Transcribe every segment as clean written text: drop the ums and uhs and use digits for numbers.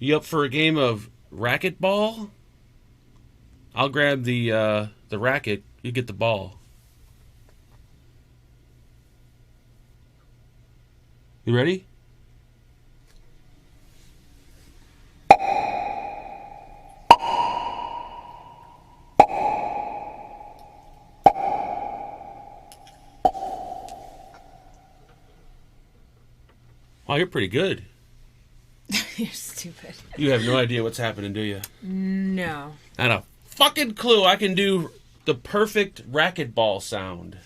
You up for a game of racquetball? I'll grab the racket. You get the ball. You ready? Wow, you're pretty good. You're stupid. You have no idea what's happening, do you? No. Not a fucking clue. I can do the perfect racquetball sound.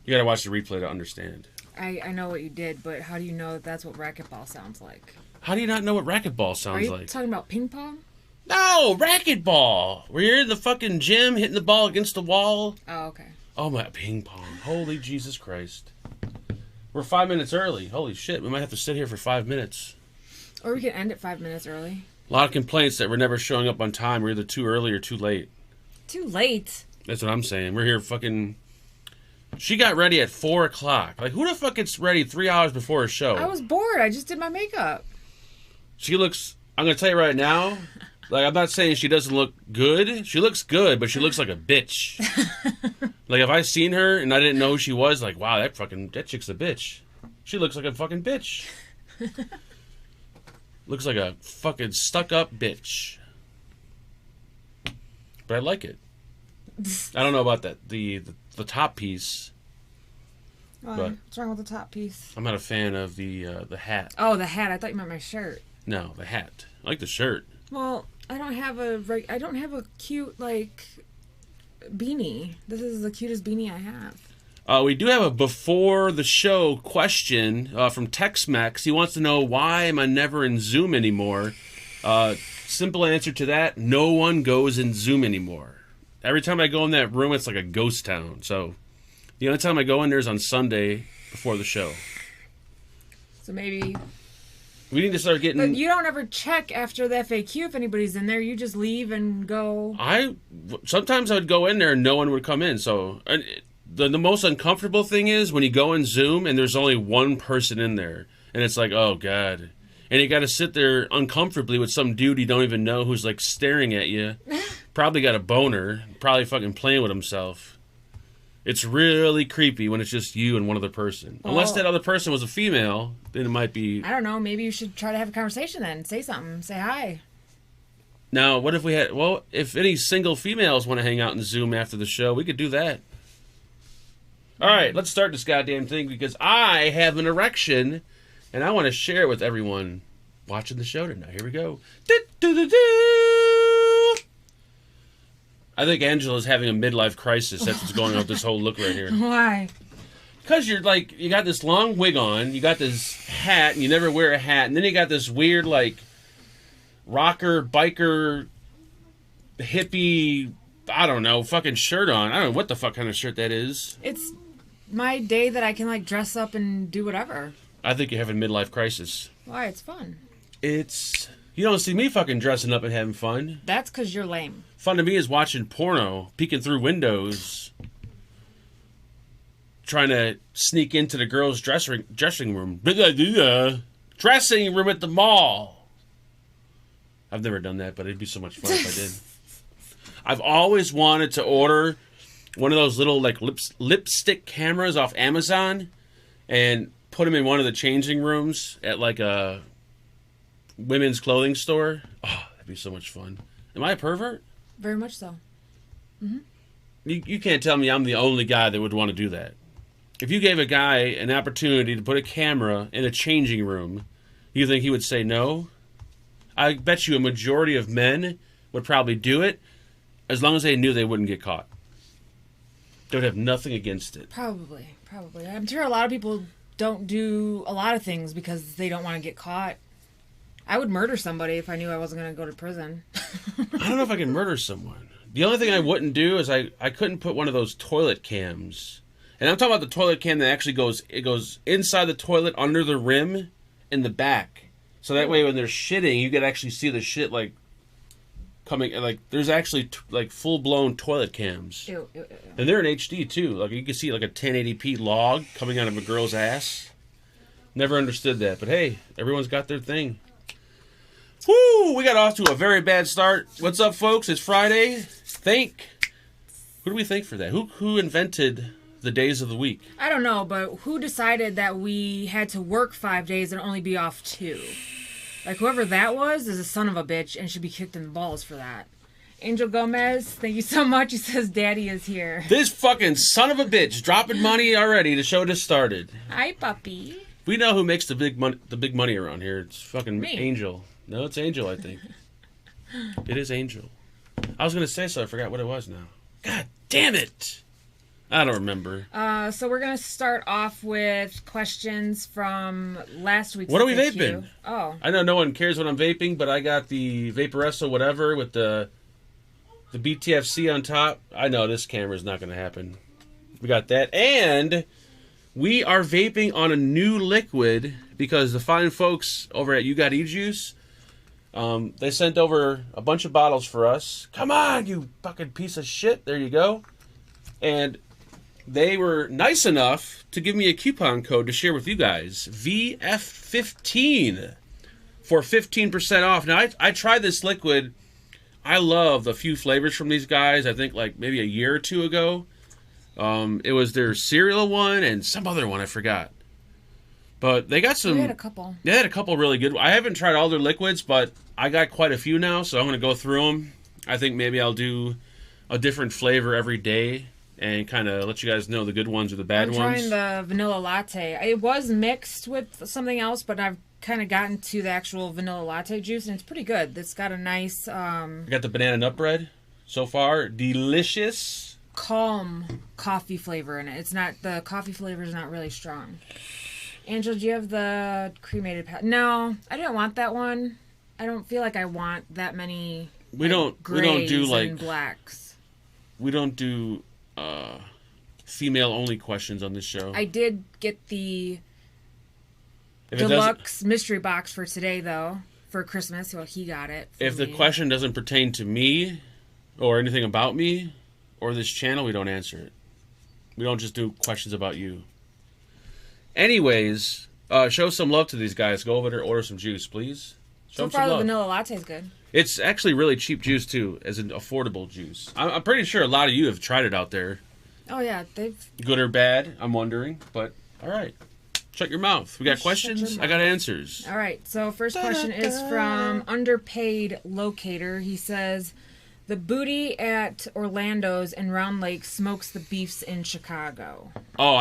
You gotta watch the replay to understand. I know what you did, but how do you know that that's what racquetball sounds like? How do you not know what racquetball sounds like? Are you talking about ping pong? No, racquetball. Where you're in the fucking gym hitting the ball against the wall. Oh, okay. Oh my, ping pong. Holy Jesus Christ. We're 5 minutes early. Holy shit, we might have to sit here for 5 minutes. Or we can end it 5 minutes early. A lot of complaints that we're never showing up on time. We're either too early or too late. Too late? That's what I'm saying. We're here fucking... She got ready at 4 o'clock. Like, who the fuck gets ready 3 hours before a show? I was bored. I just did my makeup. She looks... I'm going to tell you right now, like, I'm not saying she doesn't look good. She looks good, but she looks like a bitch. Like, if I seen her and I didn't know who she was, like, wow, that chick's a bitch. She looks like a fucking bitch. Looks like a fucking stuck-up bitch. But I like it. I don't know about that. The top piece. What's wrong with the top piece? I'm not a fan of the hat. Oh, the hat. I thought you meant my shirt. No, the hat. I like the shirt. Well, I don't have a cute like beanie. This is the cutest beanie I have. We do have a before the show question from Tex-Mex. He wants to know, why am I never in Zoom anymore? Simple answer to that: no one goes in Zoom anymore. Every time I go in that room, it's like a ghost town. So the only time I go in there is on Sunday before the show. So maybe we need to start getting... But you don't ever check after the FAQ if anybody's in there. You just leave and go... Sometimes I would go in there and no one would come in. So the most uncomfortable thing is when you go in Zoom and there's only one person in there. And it's like, oh, God. And you got to sit there uncomfortably with some dude you don't even know who's like staring at you. Probably got a boner. Probably fucking playing with himself. It's really creepy when it's just you and one other person. Well, unless that other person was a female, then it might be... I don't know. Maybe you should try to have a conversation then. Say something. Say hi. Now, what if we had... Well, if any single females want to hang out in Zoom after the show, we could do that. All right, let's start this goddamn thing because I have an erection and I want to share it with everyone watching the show tonight. Here we go. I think Angela's having a midlife crisis. That's what's going on with this whole look right here. Why? Because you're like, you got this long wig on, you got this hat, and you never wear a hat, and then you got this weird, like, rocker, biker, hippie, I don't know, fucking shirt on. I don't know what the fuck kind of shirt that is. It's my day that I can, like, dress up and do whatever. I think you're having a midlife crisis. Why? It's fun. You don't see me fucking dressing up and having fun. That's because you're lame. Fun to me is watching porno, peeking through windows, trying to sneak into the girls' dressing room. Dressing room at the mall. I've never done that, but it'd be so much fun if I did. I've always wanted to order one of those little like lipstick cameras off Amazon and put them in one of the changing rooms at like a women's clothing store. Oh, that'd be so much fun. Am I a pervert? Very much so. Mm-hmm. You can't tell me I'm the only guy that would want to do that. If you gave a guy an opportunity to put a camera in a changing room, you think he would say no? I bet you a majority of men would probably do it as long as they knew they wouldn't get caught. They would have nothing against it. Probably. I'm sure a lot of people don't do a lot of things because they don't want to get caught. I would murder somebody if I knew I wasn't going to go to prison. I don't know if I can murder someone. The only thing I wouldn't do is I couldn't put one of those toilet cams. And I'm talking about the toilet cam that actually goes inside the toilet under the rim in the back. So that way when they're shitting, you could actually see the shit like coming, like there's actually like full-blown toilet cams. Ew. And they're in HD too. Like you can see like a 1080p log coming out of a girl's ass. Never understood that. But hey, everyone's got their thing. Woo! We got off to a very bad start. What's up, folks? It's Friday. Who do we thank for that? Who invented the days of the week? I don't know, but who decided that we had to work 5 days and only be off 2? Like, whoever that was is a son of a bitch and should be kicked in the balls for that. Angel Gomez, thank you so much. He says Daddy is here. This fucking son of a bitch dropping money already. The show just started. Hi, puppy. We know who makes the big money around here. It's fucking Me. Angel. No, it's Angel, I think. It is Angel. I was going to say so. I forgot what it was now. God damn it. I don't remember. So we're going to start off with questions from last week's What are we FAQ. vaping? Oh. I know no one cares what I'm vaping, but I got the Vaporesso whatever with the BTFC on top. I know this camera's not going to happen. We got that. And we are vaping on a new liquid because the fine folks over at You Got E-Juice, they sent over a bunch of bottles for us. Come on, you fucking piece of shit. There you go. And they were nice enough to give me a coupon code to share with you guys. VF15 for 15% off. Now, I tried this liquid. I love a few flavors from these guys. I think like maybe a year or two ago. It was their cereal one and some other one. I forgot. But they got some... We had a couple. They had a couple really good... I haven't tried all their liquids, but I got quite a few now, so I'm going to go through them. I think maybe I'll do a different flavor every day and kind of let you guys know the good ones or the bad ones. I'm trying the vanilla latte. It was mixed with something else, but I've kind of gotten to the actual vanilla latte juice, and it's pretty good. It's got a nice... I got the banana nut bread so far. Delicious. Calm coffee flavor in it. It's not... The coffee flavor is not really strong. Angela, do you have the cremated... No, I didn't want that one. I don't feel like I want that many... We don't do like... and blacks. We don't do female-only questions on this show. I did get the deluxe mystery box for today, though, for Christmas. Well, he got it. If the question doesn't pertain to me or anything about me or this channel, we don't answer it. We don't just do questions about you. Anyways, show some love to these guys. Go over there, order some juice, please. Show So far, the vanilla latte is good. It's actually really cheap juice, too, as an affordable juice. I'm pretty sure a lot of you have tried it out there. Oh, yeah. They've... Good or bad, I'm wondering. But, all right. Shut your mouth. We got questions? I got answers. All right. So, first question is from Underpaid Locator. He says, the booty at Orlando's and Round Lake smokes the beefs in Chicago. Oh,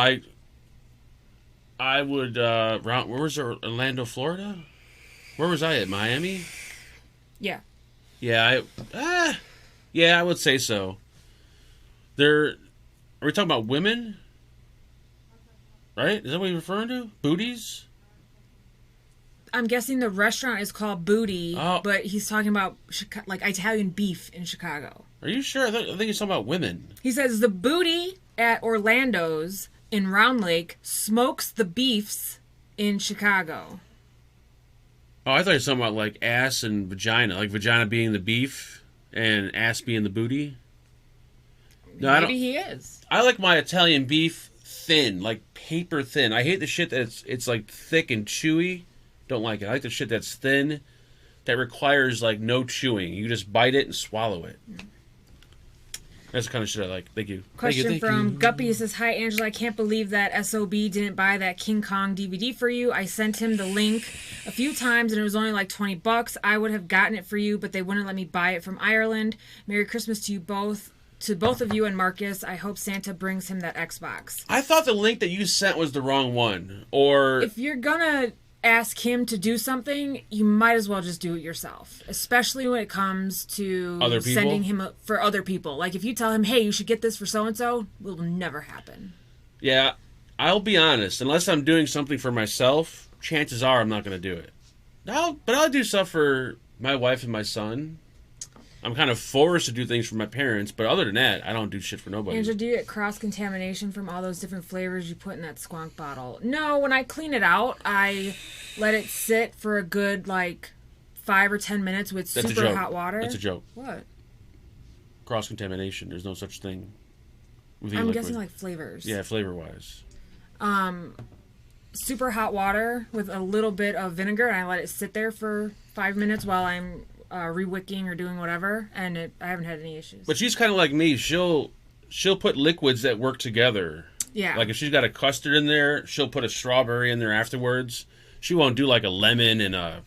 I would, where was Orlando, Florida? Where was I at? Miami? Yeah. Yeah, I would say so. Are we talking about women? Right? Is that what you're referring to? Booties? I'm guessing the restaurant is called Booty, but he's talking about like Italian beef in Chicago. Are you sure? I think he's talking about women. He says the booty at Orlando's in Round Lake smokes the beefs in Chicago. Oh, I thought you were talking about like ass and vagina. Like vagina being the beef and ass being the booty. No, Maybe he is. I like my Italian beef thin, like paper thin. I hate the shit that's it's like thick and chewy. Don't like it. I like the shit that's thin, that requires like no chewing. You just bite it and swallow it. That's the kind of shit I like. Thank you. Question from Guppy says, hi, Angela. I can't believe that SOB didn't buy that King Kong DVD for you. I sent him the link a few times, and it was only like $20. I would have gotten it for you, but they wouldn't let me buy it from Ireland. Merry Christmas to you both. To both of you and Marcus. I hope Santa brings him that Xbox. I thought the link that you sent was the wrong one. Or if you're gonna ask him to do something, you might as well just do it yourself. Especially when it comes to other people? Sending him for other people. Like if you tell him, hey, you should get this for so-and-so, it will never happen. Yeah, I'll be honest. Unless I'm doing something for myself, chances are I'm not going to do it. But I'll do stuff for my wife and my son. I'm kind of forced to do things for my parents, but other than that, I don't do shit for nobody. Angela, do you get cross-contamination from all those different flavors you put in that squonk bottle? No, when I clean it out, I let it sit for a good, 5 or 10 minutes with super hot water. That's a joke. What? Cross-contamination. There's no such thing. I'm guessing, flavors. Yeah, flavor-wise. super hot water with a little bit of vinegar, and I let it sit there for 5 minutes while I'm re-wicking or doing whatever, and I haven't had any issues. But she's kind of like me. She'll put liquids that work together. Yeah. Like if she's got a custard in there, she'll put a strawberry in there afterwards. She won't do like a lemon and a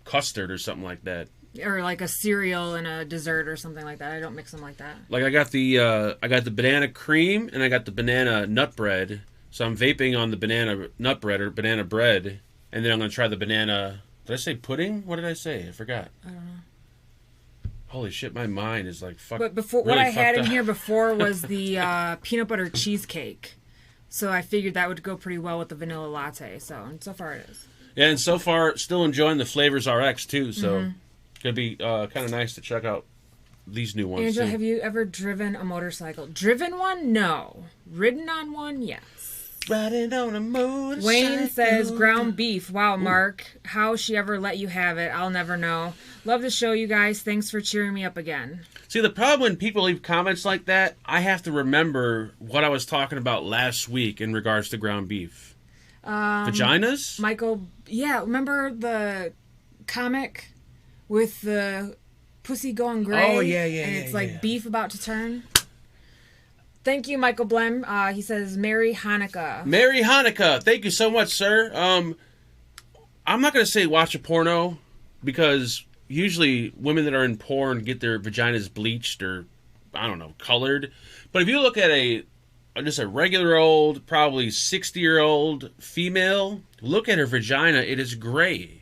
custard or something like that. Or like a cereal and a dessert or something like that. I don't mix them like that. Like I got the banana cream and I got the banana nut bread. So I'm vaping on the banana nut bread or banana bread, and then I'm gonna try the banana. Did I say pudding? What did I say? I forgot. I don't know. Holy shit, my mind is like fuck. But before, really what I had in up. here before was the peanut butter cheesecake. So I figured that would go pretty well with the vanilla latte. So far it is. Yeah, and so far still enjoying the Flavors RX too. So it's gonna be kind of nice to check out these new ones. Angela, too. have you ever driven a motorcycle? Driven one? No. Ridden on one? Yes. Riding on a motorcycle. Wayne says ground beef. Wow, Mark. How she ever let you have it, I'll never know. Love the show, you guys. Thanks for cheering me up again. See, the problem when people leave comments like that, I have to remember what I was talking about last week in regards to ground beef. Vaginas? Michael, yeah, remember the comic with the pussy going gray? Oh, yeah, And it's like beef about to turn? Thank you, Michael Blem. He says, Merry Hanukkah. Merry Hanukkah. Thank you so much, sir. I'm not going to say watch a porno because usually women that are in porn get their vaginas bleached or, I don't know, colored. But if you look at just a regular old, probably 60-year-old female, look at her vagina. It is gray.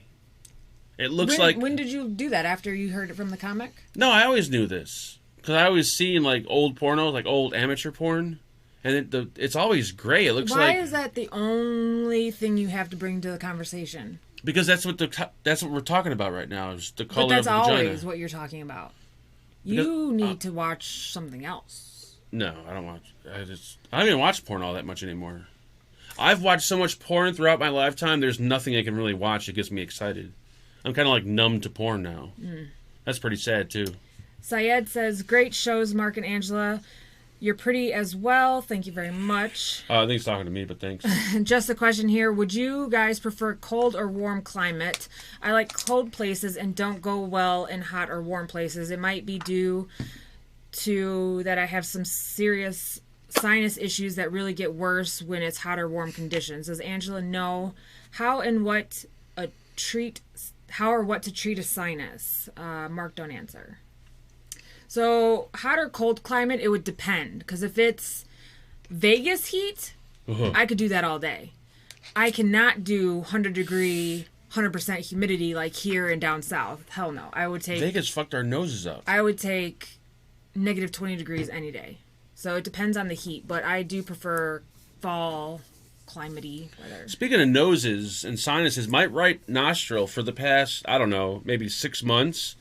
It looks like... When did you do that? After you heard it from the comic? No, I always knew this. Because I always seen like old pornos, like old amateur porn, and it's always gray. It looks like. Why is that the only thing you have to bring to the conversation? Because that's what we're talking about right now is the color but that's of the vagina. always what you're talking about. You need to watch something else. No, I don't watch. I don't even watch porn all that much anymore. I've watched so much porn throughout my lifetime. There's nothing I can really watch that gets me excited. I'm kind of like numb to porn now. That's pretty sad too. Syed says, great shows, Mark and Angela. You're pretty as well. Thank you very much. I think he's talking to me, but thanks. Just a question here. Would you guys prefer cold or warm climate? I like cold places and don't go well in hot or warm places. It might be due to that I have some serious sinus issues that really get worse when it's hot or warm conditions. Does Angela know how or what to treat a sinus? Mark, don't answer. So, hot or cold climate, it would depend. Because if it's Vegas heat, I could do that all day. I cannot do 100-degree, 100% humidity like here and down south. Hell no. I would take... Vegas fucked our noses up. I would take negative 20 degrees any day. So, it depends on the heat. But I do prefer fall, climate-y weather. Speaking of noses and sinuses, my right nostril for the past, I don't know, maybe 6 months...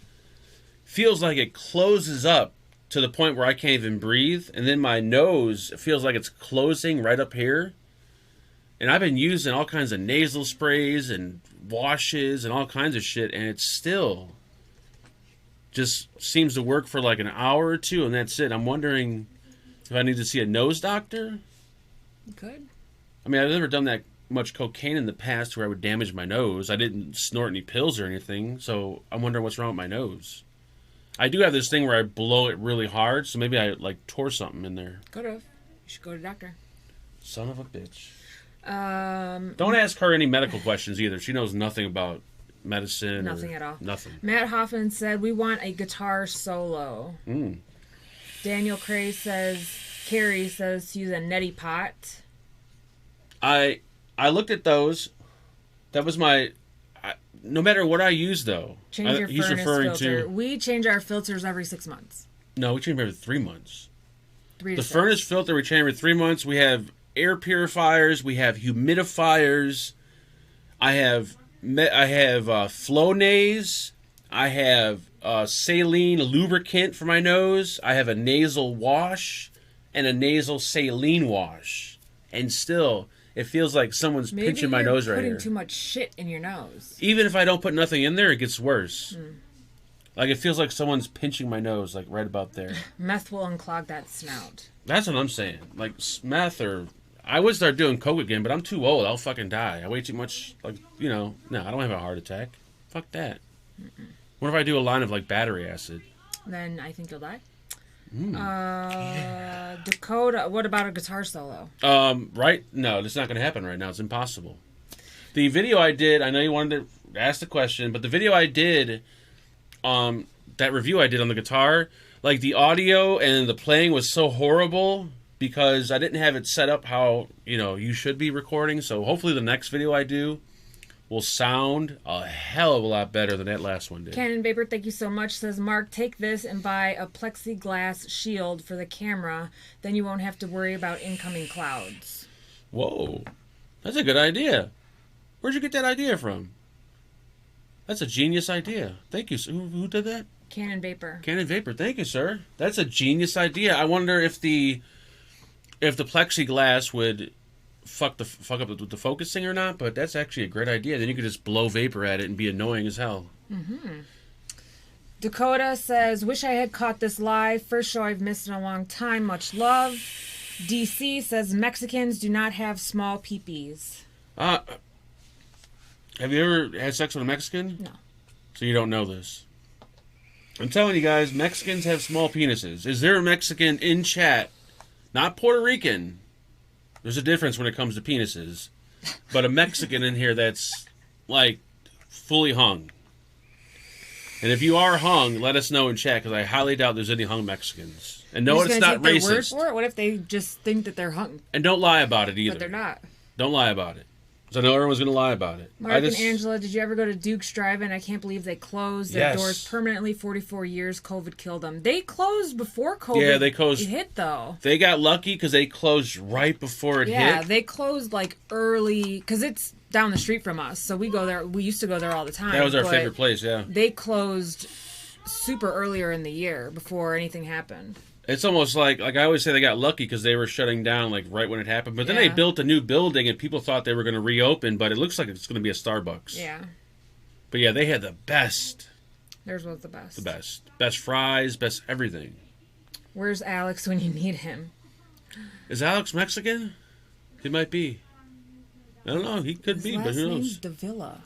feels like it closes up to the point where I can't even breathe. And then my nose feels like it's closing right up here. And I've been using all kinds of nasal sprays and washes and all kinds of shit. And it still just seems to work for like an hour or two. And that's it. I'm wondering if I need to see a nose doctor. You could. I mean, I've never done that much cocaine in the past where I would damage my nose. I didn't snort any pills or anything. So I'm wondering what's wrong with my nose. I do have this thing where I blow it really hard, so maybe I like tore something in there. Could have. You should go to the doctor. Son of a bitch. Don't ask her any medical questions either. She knows nothing about medicine. Nothing at all. Nothing. Matt Hoffman said, we want a guitar solo. Daniel Carey says to use a neti pot. I looked at those. That was my... no matter what I use, though. Change your furnace filter. We change our filters every 6 months. No, we change them every 3 months. The furnace filter we change every 3 months. We have air purifiers. We have humidifiers. I have Flonase. I have saline lubricant for my nose. I have a nasal wash and a nasal saline wash. And still... it feels like someone's pinching my nose right here. Maybe you're putting too much shit in your nose. Even if I don't put nothing in there, it gets worse. Like, it feels like someone's pinching my nose, like, right about there. Meth will unclog that snout. That's what I'm saying. Like, meth or... I would start doing coke again, but I'm too old. I'll fucking die. I weigh too much. Like, you know, no, I don't have a heart attack. Fuck that. What if I do a line of like battery acid? Then I think you'll die. Dakota, what about a guitar solo? Right? No, that's not going to happen right now. It's impossible. The video I did, I know you wanted to ask the question, but the video I did, that review I did on the guitar, like the audio and the playing was so horrible because I didn't have it set up how, you know, you should be recording. So hopefully the next video I do will sound a hell of a lot better than that last one did. Cannon Vapor, thank you so much. Says, Mark, take this and buy a plexiglass shield for the camera. Then you won't have to worry about incoming clouds. Whoa. That's a good idea. Where'd you get that idea from? That's a genius idea. Thank you. Who did that? Cannon Vapor. Cannon Vapor. Thank you, sir. That's a genius idea. I wonder if the plexiglass would fuck up the focusing or not, but that's actually a great idea. Then you could just blow vapor at it and be annoying as hell. Dakota says, wish I had caught this live. First show I've missed in a long time. Much love. DC says, Mexicans do not have small peepees. Have you ever had sex with a Mexican? No. So you don't know this. I'm telling you guys, Mexicans have small penises. Is there a Mexican in chat? Not Puerto Rican. There's a difference when it comes to penises. But a Mexican in here that's, like, fully hung. And if you are hung, let us know in chat, because I highly doubt there's any hung Mexicans. And no, it's not take racist. Their word for it? What if they just think that they're hung? And don't lie about it either. But they're not. Don't lie about it. Because I know everyone's going to lie about it. Mark and Angela, did you ever go to Duke's Drive-In? I can't believe they closed their doors permanently. 44 years. COVID killed them. They closed before COVID yeah, they closed, hit, though. They got lucky because they closed right before it hit. Yeah, they closed, like, early. Because it's down the street from us. So we go there. We used to go there all the time. That was our favorite place, yeah. They closed super earlier in the year before anything happened. It's almost like I always say they got lucky because they were shutting down like right when it happened. But then they built a new building and people thought they were going to reopen, but it looks like it's going to be a Starbucks. Yeah. But yeah, they had the best. Theirs was the best. The best. Best fries, best everything. Where's Alex when you need him? Is Alex Mexican? He might be. I don't know. He could be, but who knows? His name's Davila.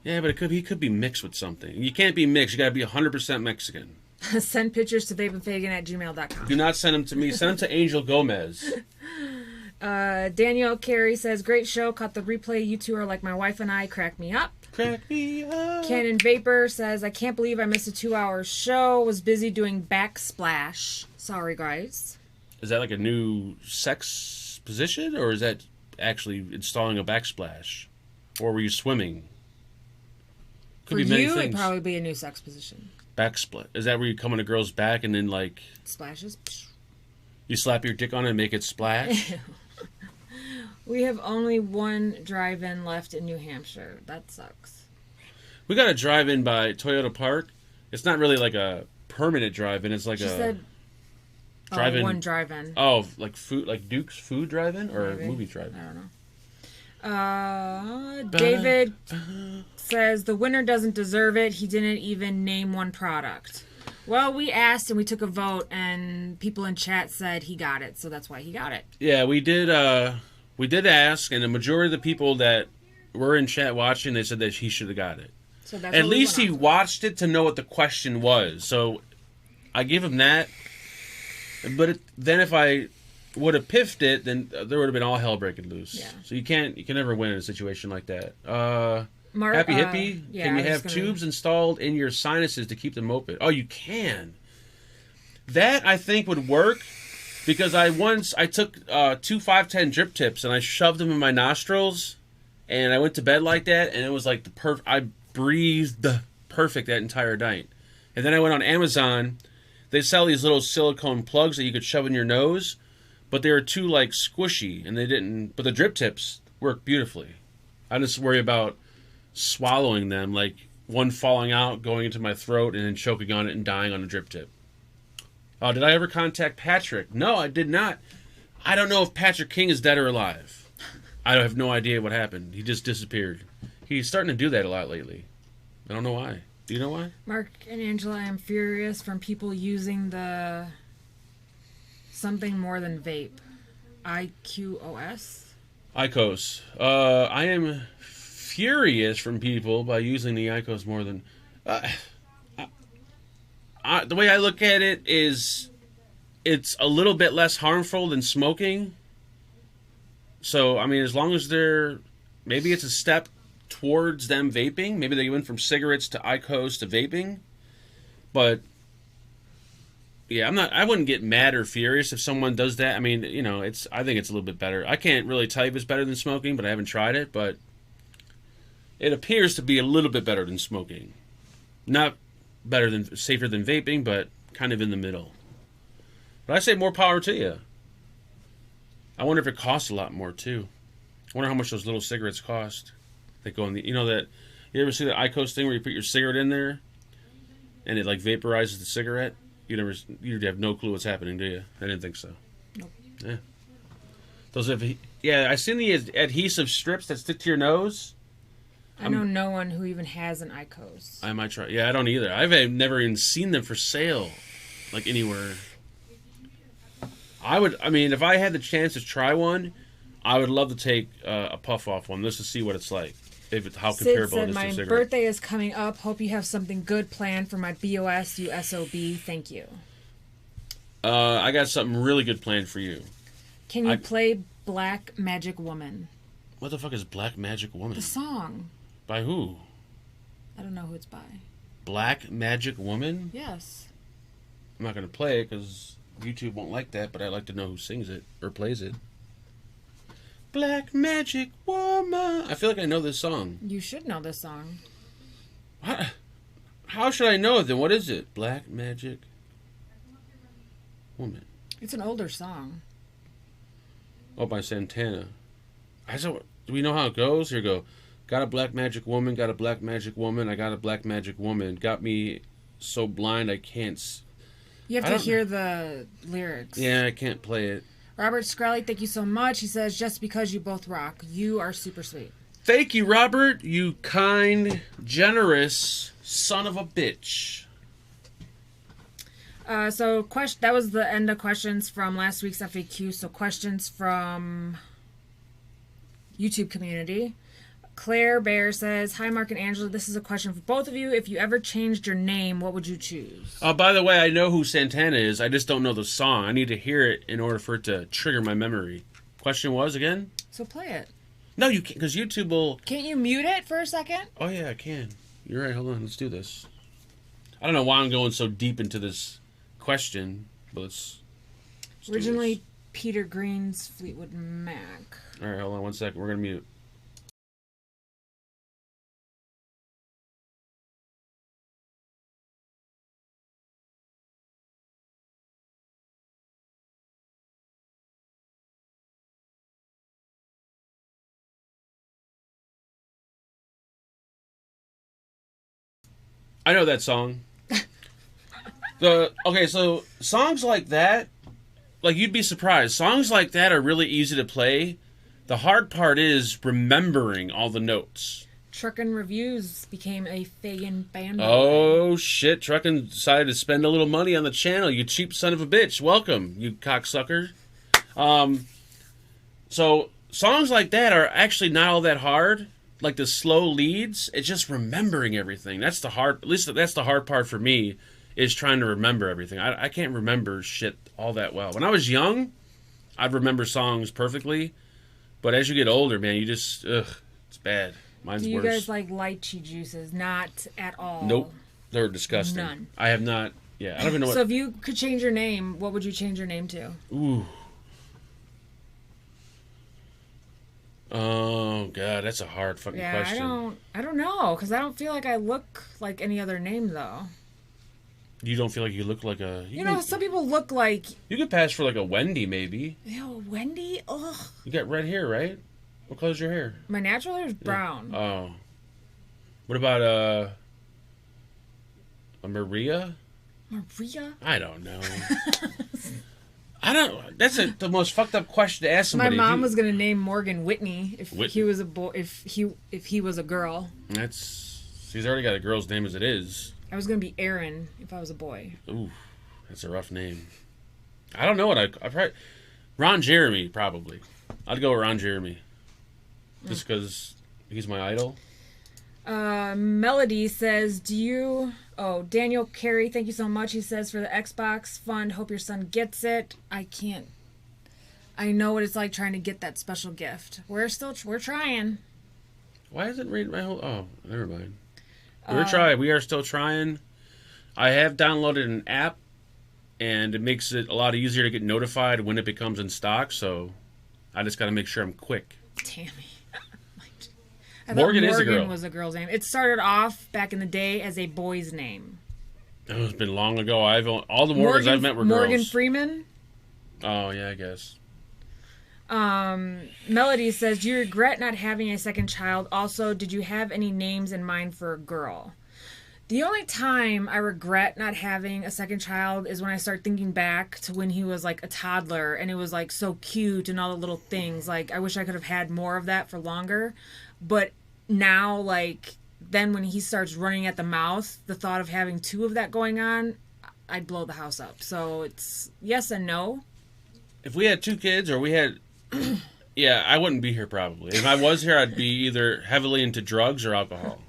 Yeah, but he could be mixed with something. You can't be mixed. You got to be 100% Mexican. Send pictures to vapeandfagan@gmail.com. Do not send them to me. Send them to Angel Gomez. Daniel Carey says, great show. Caught the replay. You two are like my wife and I. Crack me up. Crack me up. Cannon Vapor says, I can't believe I missed a 2-hour show. Was busy doing backsplash. Sorry, guys. Is that like a new sex position? Or is that actually installing a backsplash? Or were you swimming? Could For be many you, things. it'd probably be a new sex position. Backsplit. Is that where you come on a girl's back and then like splashes? You slap your dick on it and make it splash? We have only one drive-in left in New Hampshire. That sucks. We got a drive-in by Toyota Park. It's not really like a permanent drive-in. It's like drive-in. One drive-in. Oh, like food, like Duke's food drive-in or Maybe. movie drive-in? I don't know. David says the winner doesn't deserve it. He didn't even name one product. Well, we asked and we took a vote, and people in chat said he got it, so that's why he got it. Yeah, we did. We did ask, and the majority of the people that were in chat watching, they said that he should have got it. So that's at least he watched it to know what the question was. So I give him that. But then if I would have piffed it, then there would have been all hell breaking loose. Yeah. So you can never win in a situation like that. Happy Hippie, yeah, can you have tubes installed in your sinuses to keep them open? Oh, you can. That I think would work because I took 2 510 drip tips and I shoved them in my nostrils and I went to bed like that and it was like I breathed perfect that entire night. And then I went on Amazon. They sell these little silicone plugs that you could shove in your nose. But they were too, like, squishy, and they didn't... But the drip tips work beautifully. I just worry about swallowing them, like one falling out, going into my throat, and then choking on it and dying on a drip tip. Did I ever contact Patrick? No, I did not. I don't know if Patrick King is dead or alive. I have no idea what happened. He just disappeared. He's starting to do that a lot lately. I don't know why. Do you know why? Mark and Angela, I am furious from people using the... something more than vape. IQOS? IQOS. I am furious from people by using the IQOS more than. The way I look at it is, it's a little bit less harmful than smoking. So I mean, as long as maybe it's a step towards them vaping. Maybe they went from cigarettes to IQOS to vaping. But yeah, I wouldn't get mad or furious if someone does that. I mean, I think it's a little bit better. I can't really tell you if it's better than smoking, but I haven't tried it. But it appears to be a little bit better than smoking. Not safer than vaping, but kind of in the middle. But I say more power to you. I wonder if it costs a lot more too. I wonder how much those little cigarettes cost. They go in the, you ever see the IQOS thing where you put your cigarette in there and it like vaporizes the cigarette? You have no clue what's happening, do you? I didn't think so. Nope. Yeah. I seen the adhesive strips that stick to your nose. I know no one who even has an IQOS. I might try. Yeah, I don't either. I've never even seen them for sale, like anywhere. If I had the chance to try one, I would love to take a puff off one just to see what it's like. How comparable it is to a cigarette. My birthday is coming up. Hope you have something good planned for my BOS, you SOB. Thank you. I got something really good planned for you. Can you play Black Magic Woman? What the fuck is Black Magic Woman? The song. By who? I don't know who it's by. Black Magic Woman? Yes. I'm not going to play it because YouTube won't like that, but I'd like to know who sings it or plays it. Black Magic Woman. I feel like I know this song. You should know this song. How should I know it then? What is it? Black Magic Woman. It's an older song. Oh, by Santana. Do we know how it goes? Here we go. Got a black magic woman, got a black magic woman, I got a black magic woman. Got me so blind I can't... You have to hear the lyrics. Yeah, I can't play it. Robert Screlly, thank you so much. He says, just because you both rock, you are super sweet. Thank you, Robert. You kind, generous son of a bitch. That was the end of questions from last week's FAQ. So questions from YouTube community. Claire Bear says, hi, Mark and Angela. This is a question for both of you. If you ever changed your name, what would you choose? By the way, I know who Santana is. I just don't know the song. I need to hear it in order for it to trigger my memory. Question was, again? So play it. No, you can't, because YouTube will... Can't you mute it for a second? Oh, yeah, I can. You're right. Hold on. Let's do this. I don't know why I'm going so deep into this question, but let's Originally, Peter Green's Fleetwood Mac. All right, hold on 1 second. We're going to mute. I know that song. So songs like that, like you'd be surprised. Songs like that are really easy to play. The hard part is remembering all the notes. Truckin' Reviews became a Fagin band. Oh shit! Truckin' decided to spend a little money on the channel. You cheap son of a bitch. Welcome, you cocksucker. So songs like that are actually not all that hard. Like the slow leads, it's just remembering everything. That's the hard. At least that's the hard part for me, is trying to remember everything. I can't remember shit all that well. When I was young, I'd remember songs perfectly, but as you get older, man, you just it's bad. Mine's worse. Do you guys like lychee juices? Not at all. Nope, they're disgusting. None. I have not. Yeah, I don't even know. So if you could change your name, what would you change your name to? Ooh. Oh god, that's a hard fucking question. I don't know, because I don't feel like I look like any other name though. You don't feel like you look like a... Some people look like... You could pass for like a Wendy, maybe. Ew, Wendy? Ugh. You got red hair, right? What color's your hair? My natural hair is brown. Yeah. Oh. What about a Maria? Maria? I don't know. That's the most fucked up question to ask somebody. My mom was gonna name Morgan Whitney if he was a boy. If he was a girl. She's already got a girl's name as it is. I was gonna be Aaron if I was a boy. Ooh, that's a rough name. I don't know what I probably... Ron Jeremy, probably. I'd go with Ron Jeremy. Just because he's my idol. Melody says, Daniel Carey, thank you so much. He says, for the Xbox fund, hope your son gets it. I know what it's like trying to get that special gift. We're trying. Why isn't reading my whole... Oh, never mind. We are still trying. I have downloaded an app, and it makes it a lot easier to get notified when it becomes in stock, so I just got to make sure I'm quick. Tammy. Morgan is a girl. Morgan was a girl's name. It started off back in the day as a boy's name. Oh, it's been long ago. All the Morgans I've met were Morgan girls. Freeman? Oh, yeah, I guess. Melody says, do you regret not having a second child? Also, did you have any names in mind for a girl? The only time I regret not having a second child is when I start thinking back to when he was like a toddler and it was like so cute and all the little things. Like, I wish I could have had more of that for longer. But now, like, then when he starts running at the mouth, the thought of having two of that going on, I'd blow the house up. So it's yes and no. If we had 2 kids or we had... Yeah, I wouldn't be here probably. If I was here, I'd be either heavily into drugs or alcohol.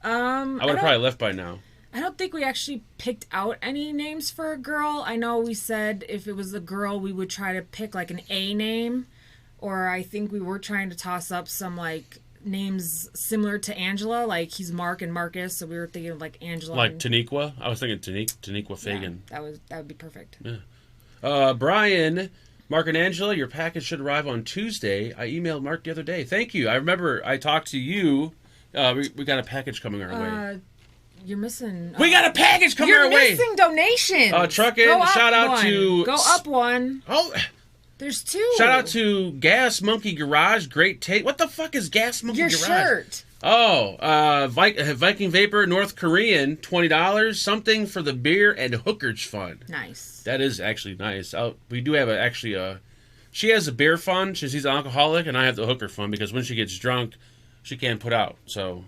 I would have probably left by now. I don't think we actually picked out any names for a girl. I know we said if it was a girl, we would try to pick like an A name. Or I think we were trying to toss up some like names similar to Angela. Like he's Mark and Marcus, so we were thinking of like Angela. Like Taniqua? I was thinking Taniqua Fagan. Yeah, that would be perfect. Yeah. Brian... Mark and Angela, your package should arrive on Tuesday. I emailed Mark the other day. Thank you. I remember I talked to you. We got a package coming our way. You're missing... we got a package coming our way! You're missing donations! Trucking. Shout out to... Go up one. Oh... There's 2. Shout out to Gas Monkey Garage. Great taste. What the fuck is Gas Monkey Garage? Your shirt. Oh, Viking Vapor, North Korean, $20. Something for the beer and hookers fund. Nice. That is actually nice. We do have she has a beer fund. She's an alcoholic, and I have the hooker fund because when she gets drunk, she can't put out. So.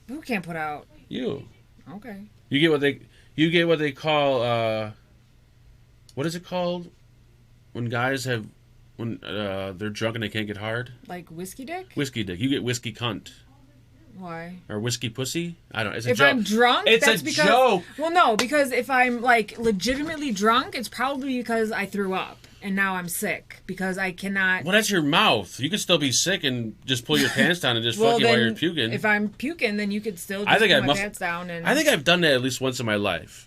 Who can't put out? You. Okay. You get what they call. What is it called? When guys they're drunk and they can't get hard. Like whiskey dick. Whiskey dick. You get whiskey cunt. Why? Or whiskey pussy? I don't know. It's a if joke. I'm drunk, it's that's a because, joke. Well, no, because if I'm like legitimately drunk, it's probably because I threw up and now I'm sick because I cannot. Well, that's your mouth. You could still be sick and just pull your pants down and just fuck you while you're puking. If I'm puking, then you could still just pull my pants down. And I think I've done that at least once in my life.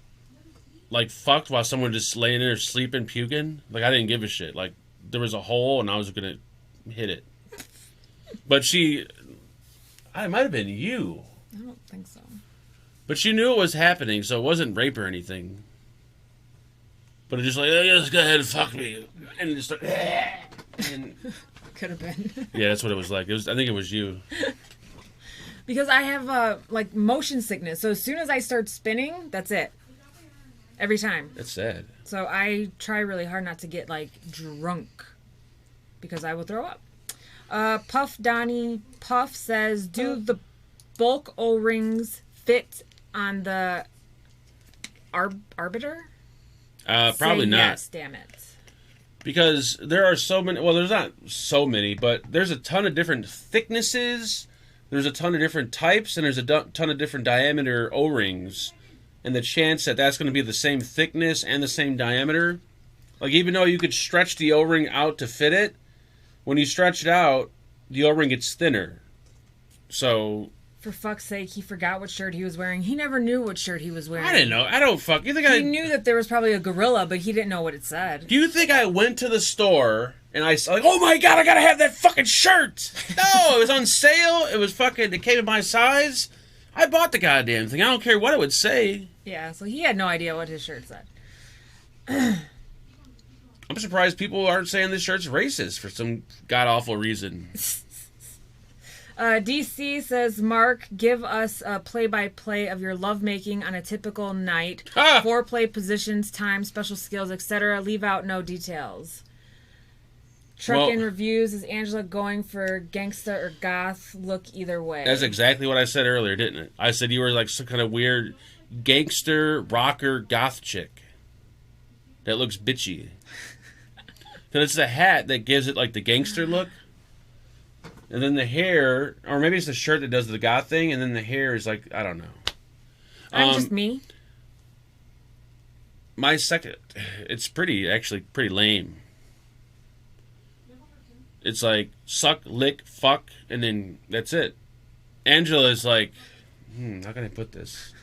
Like fucked while someone just laying there sleeping, puking. Like I didn't give a shit. Like there was a hole and I was gonna hit it. But I might have been you. I don't think so. But she knew it was happening, so it wasn't rape or anything. But it just like, oh, just go ahead and fuck me. And just start... And... Could have been. Yeah, that's what it was like. I think it was you. Because I have, like, motion sickness. So as soon as I start spinning, that's it. Every time. That's sad. So I try really hard not to get, like, drunk. Because I will throw up. Puff Donnie Puff says, do the bulk O-rings fit on the arbiter? Probably not. Yes, damn it. Because there are so many, well, there's not so many, but there's a ton of different thicknesses, there's a ton of different types, and there's a ton of different diameter O-rings. And the chance that that's going to be the same thickness and the same diameter, like even though you could stretch the O-ring out to fit it, when you stretch it out, the O-ring gets thinner. So... For fuck's sake, he forgot what shirt he was wearing. He never knew what shirt he was wearing. I didn't know. I don't fuck... You think He knew that there was probably a gorilla, but he didn't know what it said. Do you think I went to the store and I saw, like, oh my god, I gotta have that fucking shirt! No, it was on sale. It was fucking... It came in my size. I bought the goddamn thing. I don't care what it would say. Yeah, so he had no idea what his shirt said. I'm surprised people aren't saying this shirt's racist for some god-awful reason. DC says, Mark, give us a play-by-play of your lovemaking on a typical night. Foreplay positions, time, special skills, etc. Leave out no details. Truckin' reviews, is Angela going for gangsta or goth? Look either way. That's exactly what I said earlier, didn't it? I said you were like some kind of weird gangster, rocker, goth chick that looks bitchy. Because it's the hat that gives it like the gangster look. and then the hair, or maybe it's the shirt that does the goth thing, and then the hair is like, I don't know. I'm just me. My second, it's pretty lame. It's like suck, lick, fuck, and then that's it. Angela is like, how can I put this?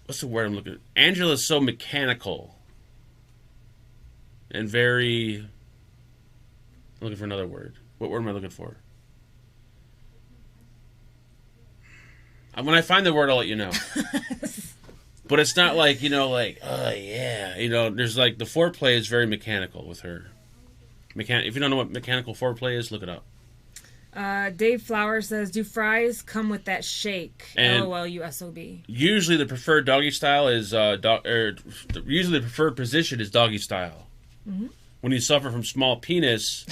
What's the word I'm looking at? Angela is so mechanical. And very... I'm looking for another word. What word am I looking for? When I find the word, I'll let you know. But it's not like, like, oh, yeah. There's like, the foreplay is very mechanical with her. If you don't know what mechanical foreplay is, look it up. Dave Flower says, do fries come with that shake? And LOL, you SOB. Usually the preferred doggy style is, usually the preferred position is doggy style. Mm-hmm. When you suffer from small penis,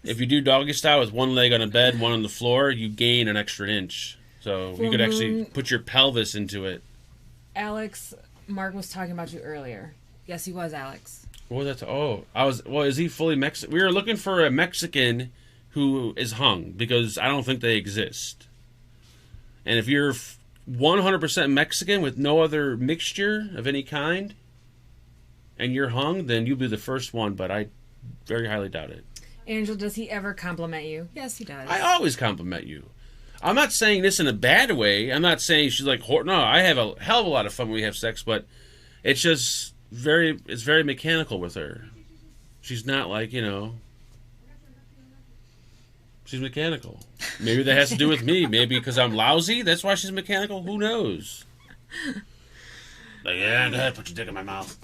if you do doggy style with one leg on a bed, one on the floor, you gain an extra inch. So you could actually put your pelvis into it. Alex, Mark was talking about you earlier. Yes, he was, Alex. What was that? Is he fully Mexican? We were looking for a Mexican who is hung, because I don't think they exist. And if you're 100% Mexican with no other mixture of any kind, and you're hung, then you'll be the first one, but I very highly doubt it. Angel, does he ever compliment you? Yes, he does. I always compliment you. I'm not saying this in a bad way. I'm not saying she's like, no, I have a hell of a lot of fun when we have sex, but it's just it's very mechanical with her. She's not like, she's mechanical. Maybe that has to do with me. Maybe because I'm lousy, that's why she's mechanical. Who knows? Like, yeah, go ahead, put your dick in my mouth.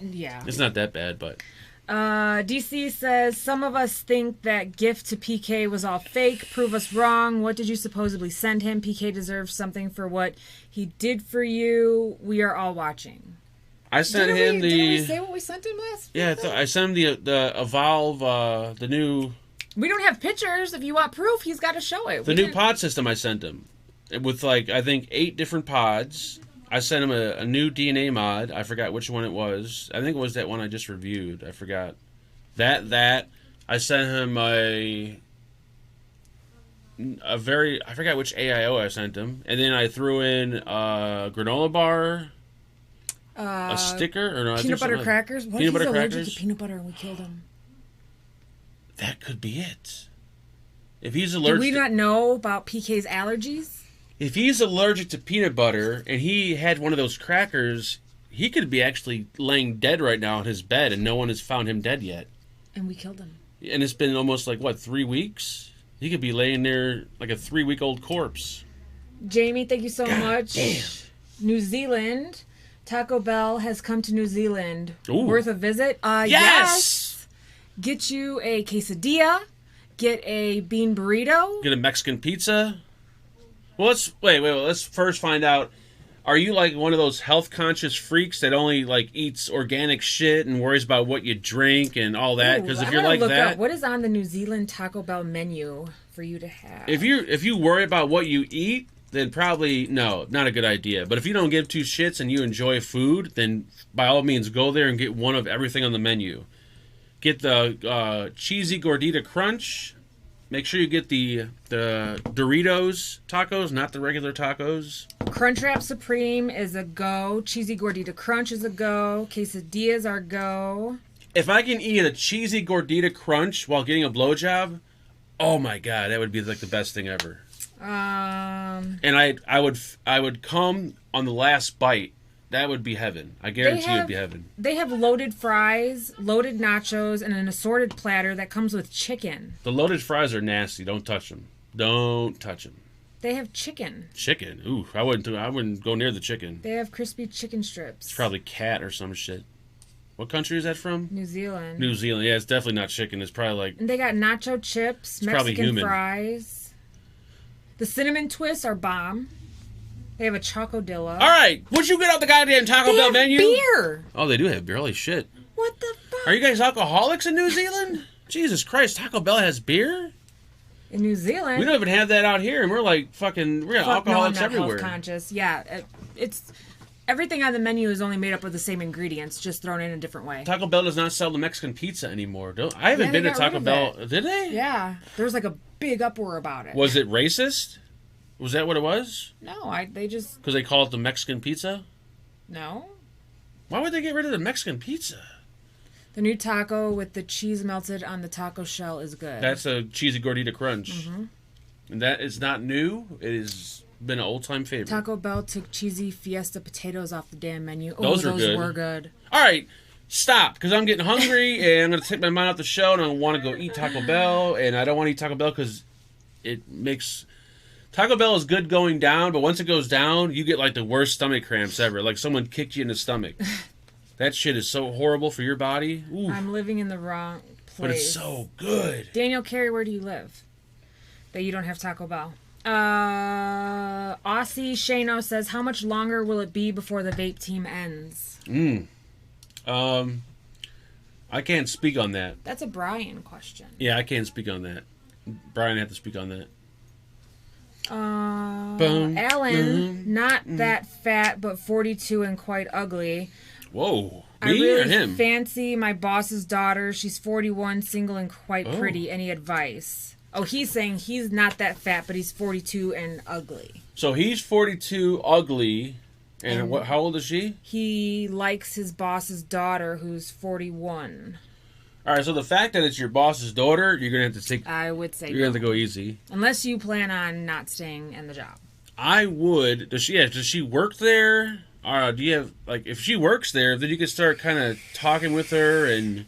Yeah. It's not that bad, but... DC says, some of us think that gift to PK was all fake. Prove us wrong. What did you supposedly send him? PK deserves something for what he did for you. We are all watching. I sent him the... Did we say what we sent him last? Yeah, I sent him the Evolve, the new... We don't have pictures. If you want proof, he's got to show it. The new pod system I sent him. With, I think 8 different pods. I sent him a new DNA mod. I forgot which one it was. I think it was that one I just reviewed. I forgot. That. I sent him a very... I forgot which AIO I sent him. And then I threw in a granola bar, a sticker, or no, peanut butter crackers. What if he's allergic to peanut butter and we killed him? That could be it. If he's allergic... Do we not know about PK's allergies? If he's allergic to peanut butter and he had one of those crackers, he could be actually laying dead right now in his bed and no one has found him dead yet. And we killed him. And it's been almost 3 weeks? He could be laying there like a 3-week-old corpse. Jamie, thank you so much. Damn. New Zealand. Taco Bell has come to New Zealand. Ooh. Worth a visit? Yes! Get you a quesadilla. Get a bean burrito. Get a Mexican pizza. Well, let's first find out, are you like one of those health-conscious freaks that only eats organic shit and worries about what you drink and all that? Because if you're like that... What is on the New Zealand Taco Bell menu for you to have? If you worry about what you eat, then probably, no, not a good idea. But if you don't give two shits and you enjoy food, then by all means go there and get one of everything on the menu. Get the cheesy gordita crunch. Make sure you get the Doritos tacos, not the regular tacos. Crunchwrap Supreme is a go. Cheesy Gordita Crunch is a go. Quesadillas are a go. If I can eat a cheesy Gordita Crunch while getting a blowjob, oh my god, that would be the best thing ever. And I would come on the last bite. That would be heaven. I guarantee it would be heaven. They have loaded fries, loaded nachos, and an assorted platter that comes with chicken. The loaded fries are nasty. Don't touch them. Don't touch them. They have chicken. Chicken? Ooh, I wouldn't go near the chicken. They have crispy chicken strips. It's probably cat or some shit. What country is that from? New Zealand. New Zealand. Yeah, it's definitely not chicken. It's probably And they got nacho chips, Mexican fries. The cinnamon twists are bomb. They have a chocodilla. All right, would you get out the goddamn Taco Bell menu? Beer. Oh, they do have beer. Holy shit. What the fuck? Are you guys alcoholics in New Zealand? Jesus Christ, Taco Bell has beer? In New Zealand? We don't even have that out here, and we're alcoholics everywhere. Health conscious. Yeah, everything on the menu is only made up of the same ingredients, just thrown in a different way. Taco Bell does not sell the Mexican pizza anymore. I haven't been to Taco Bell. Did they? Yeah. There was like a big uproar about it. Was it racist? Was that what it was? No, they just... Because they call it the Mexican pizza? No. Why would they get rid of the Mexican pizza? The new taco with the cheese melted on the taco shell is good. That's a cheesy gordita crunch. Mm-hmm. And that is not new. It has been an old-time favorite. Taco Bell took cheesy fiesta potatoes off the damn menu. Those were good. All right, stop, because I'm getting hungry, and I'm going to take my mind off the show, and I want to go eat Taco Bell, and I don't want to eat Taco Bell because it makes... Taco Bell is good going down, but once it goes down, you get like the worst stomach cramps ever. Like someone kicked you in the stomach. That shit is so horrible for your body. Ooh. I'm living in the wrong place. But it's so good. Daniel Carey, where do you live? That you don't have Taco Bell. Aussie Shano says, how much longer will it be before the vape team ends? I can't speak on that. That's a Brian question. Yeah, I can't speak on that. Brian had to speak on that. Alan, not that fat, but 42 and quite ugly. Whoa. I really fancy my boss's daughter. She's 41, single, and quite pretty. Any advice? Oh, he's saying he's not that fat, but he's 42 and ugly. So he's 42, ugly, and how old is she? He likes his boss's daughter, who's 41. All right, so the fact that it's your boss's daughter, you're gonna have to take. I would say you're gonna have to go easy, unless you plan on not staying in the job. I would. Does she work there? Do you have if she works there, then you could start kind of talking with her and,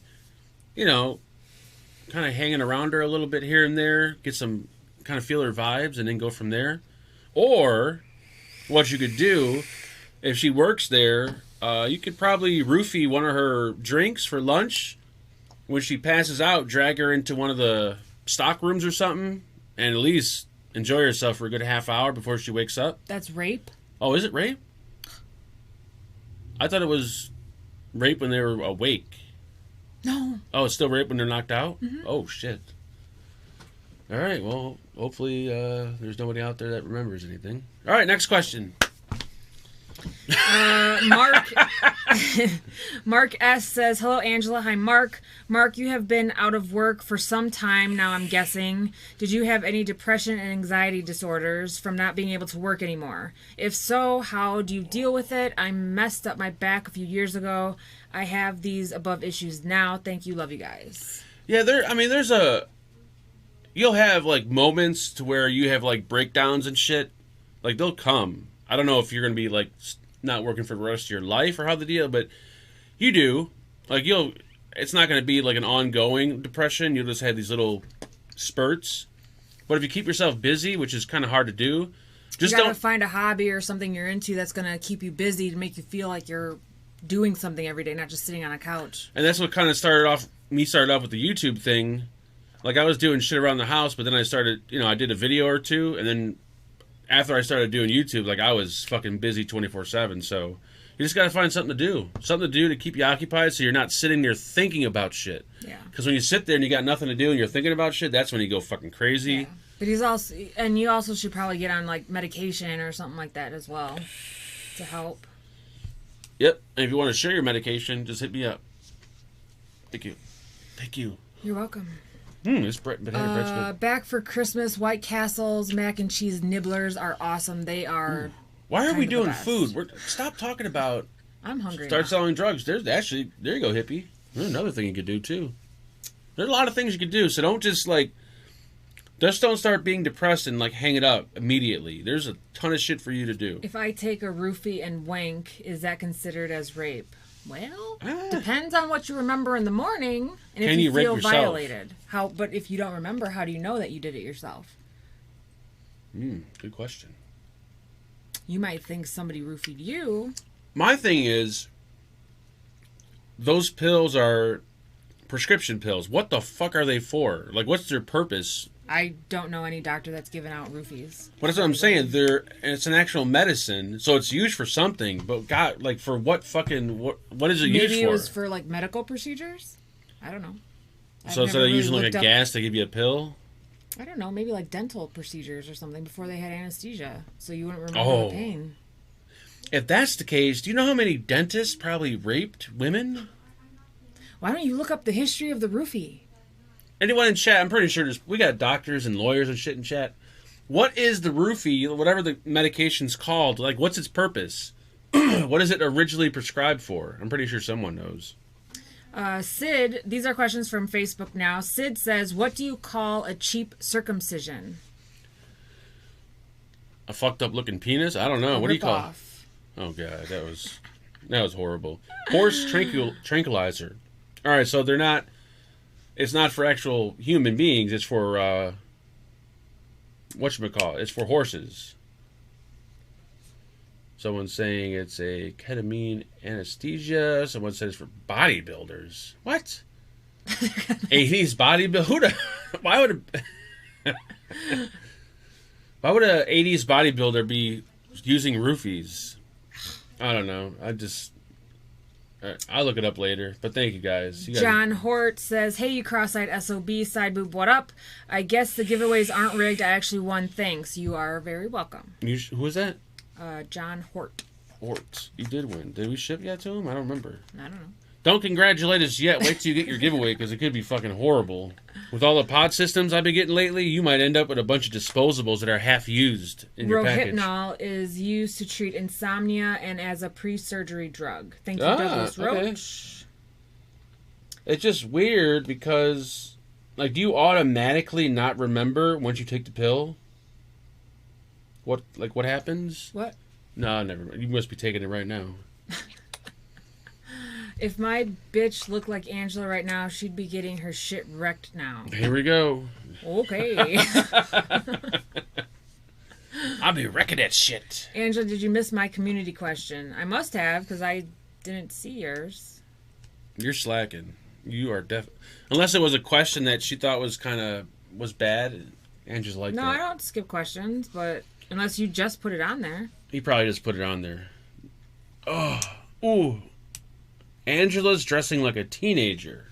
kind of hanging around her a little bit here and there, get some kind of feel her vibes, and then go from there. Or, what you could do, if she works there, you could probably roofie one of her drinks for lunch. When she passes out, drag her into one of the stock rooms or something, and at least enjoy herself for a good half hour before she wakes up. That's rape? Oh, is it rape? I thought it was rape when they were awake. No. Oh, it's still rape when they're knocked out? Mm-hmm. Oh, shit. All right, well, hopefully there's nobody out there that remembers anything. All right, next question. Mark S says, hello Angela. Hi Mark. Mark, you have been out of work for some time now, I'm guessing. Did you have any depression and anxiety disorders from not being able to work anymore? If so, how do you deal with it? I messed up my back a few years ago. I have these above issues now. Thank you. Love you guys. Yeah, you'll have moments to where you have breakdowns and shit. They'll come. I don't know if you're going to be not working for the rest of your life or how the deal, but you do. It's not going to be an ongoing depression. You'll just have these little spurts. But if you keep yourself busy, which is kind of hard to do, you gotta find a hobby or something you're into that's going to keep you busy to make you feel like you're doing something every day, not just sitting on a couch. And that's what kind of started off with the YouTube thing. I was doing shit around the house, but then I started, I did a video or two, and then after I started doing YouTube, I was fucking busy 24/7. So you just got to find something to do to keep you occupied, so you're not sitting there thinking about shit. Yeah. Because when you sit there and you got nothing to do and you're thinking about shit, that's when you go fucking crazy. Yeah. But you also should probably get on medication or something like that as well to help. Yep. And if you want to share your medication, just hit me up. Thank you. You're welcome. This bread's good. Back for Christmas, White Castle's mac and cheese nibblers are awesome. They are. Why are we doing food? Stop talking about. I'm hungry. Start selling drugs. There you go, hippie. There's another thing you could do too. There's a lot of things you could do. So don't just don't start being depressed and hang it up immediately. There's a ton of shit for you to do. If I take a roofie and wank, is that considered as rape? Well, depends on what you remember in the morning, and if you feel violated. But if you don't remember, how do you know that you did it yourself? Good question. You might think somebody roofied you. My thing is, those pills are prescription pills. What the fuck are they for? What's their purpose? I don't know any doctor that's given out roofies. But that's what I'm saying. It's an actual medicine, so it's used for something. But God, for what fucking what is it used for? Maybe it was for medical procedures. I don't know. So instead of using a gas, they give you a pill. I don't know. Maybe dental procedures or something before they had anesthesia, so you wouldn't remember the pain. If that's the case, do you know how many dentists probably raped women? Why don't you look up the history of the roofie? Anyone in chat, I'm pretty sure we got doctors and lawyers and shit in chat. What is the roofie, whatever the medication's called? Like, what's its purpose? What is it originally prescribed for? I'm pretty sure someone knows. Sid, these are questions from Facebook now. Sid says, what do you call a cheap circumcision? A fucked up looking penis? I don't know. What do you call it? Off. Oh, God, that was horrible. Horse tranquilizer. All right, so they're not... It's not for actual human beings. It's for, whatchamacallit? It's for horses. Someone's saying it's a ketamine anesthesia. Someone says it's for bodybuilders. What? 80s bodybuilder? Why would a 80s bodybuilder be using roofies? I don't know. I'll look it up later. But thank you guys. John Hort says, hey, you cross-eyed SOB, side boob, what up? I guess the giveaways aren't rigged. I actually won. Thanks. You are very welcome. Who was that? John Hort. Hort. You did win. Did we ship yet to him? I don't remember. I don't know. Don't congratulate us yet. Wait till you get your giveaway because it could be fucking horrible. With all the pod systems I've been getting lately, you might end up with a bunch of disposables that are half used in your package. Rohypnol is used to treat insomnia and as a pre-surgery drug. Thank you, Douglas Roach. Okay. It's just weird because, like, do you automatically not remember once you take the pill? What happens? What? No, never mind. You must be taking it right now. If my bitch looked like Angela right now, she'd be getting her shit wrecked now. Here we go. Okay. I'll be wrecking that shit. Angela, did you miss my community question? I must have, because I didn't see yours. You're slacking. You are unless it was a question that she thought was bad. Angela's like that. No, I don't skip questions, but unless you just put it on there. He probably just put it on there. Oh, ooh. Angela's dressing like a teenager.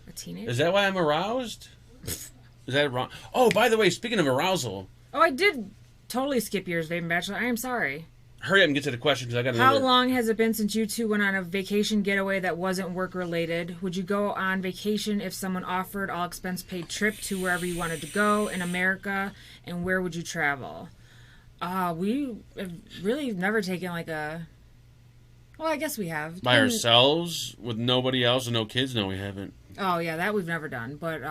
A teenager? Is that why I'm aroused? Is that wrong? Oh, by the way, speaking of arousal. Oh, I did totally skip yours, Vaping Bachelor. I am sorry. Hurry up and get to the question because I got another. How long has it been since you two went on a vacation getaway that wasn't work-related? Would you go on vacation if someone offered all-expense-paid trip to wherever you wanted to go in America? And where would you travel? We have really never taken like a... Well, I guess we have. By ourselves? With nobody else and no kids? No, we haven't. Oh, yeah, that we've never done. But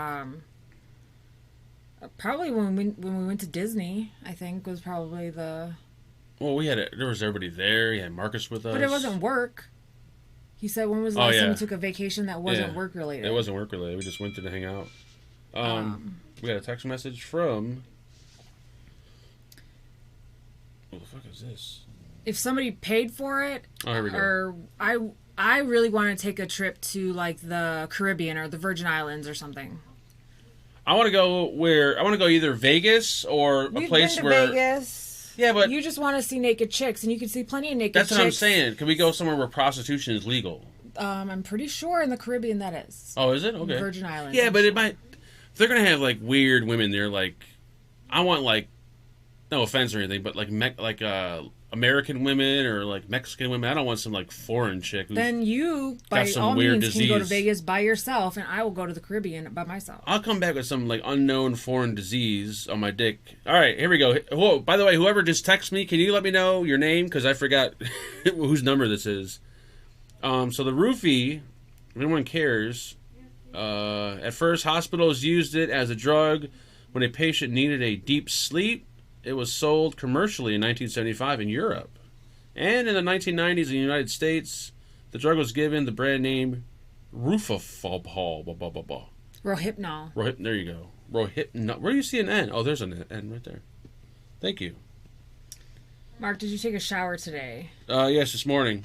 probably when we went to Disney, I think, was probably the... Well, there was everybody there. You had Marcus with us. But it wasn't work. He said, when was the last time we took a vacation that wasn't work-related? It wasn't work-related. We just went there to hang out. We got a text message from... What the fuck is this? If somebody paid for it, here we go. Or I really want to take a trip to like the Caribbean or the Virgin Islands or something. I want to go either Vegas or We've a place been to where Vegas. Yeah, but you just want to see naked chicks, and you can see plenty of naked chicks. That's what I'm saying. Can we go somewhere where prostitution is legal? I'm pretty sure in the Caribbean that is. Oh, is it? Okay. Virgin Islands. Yeah, but it might. They're gonna have like weird women there. Like, I want like, no offense or anything, but like American women or like Mexican women. I don't want some like foreign chick. Then you, by all means, can go to Vegas by yourself, and I will go to the Caribbean by myself. I'll come back with some like unknown foreign disease on my dick. All right, here we go. Whoa, by the way, whoever just texted me, can you let me know your name? Because I forgot whose number this is. So the roofie, if anyone cares, at first hospitals used it as a drug when a patient needed a deep sleep. It was sold commercially in 1975 in Europe. And in the 1990s in the United States, the drug was given the brand name Rohypnol. Rohypnol. There you go. Rohypnol. Where do you see an N? Oh, there's an N right there. Thank you. Mark, did you take a shower today? Yes, this morning.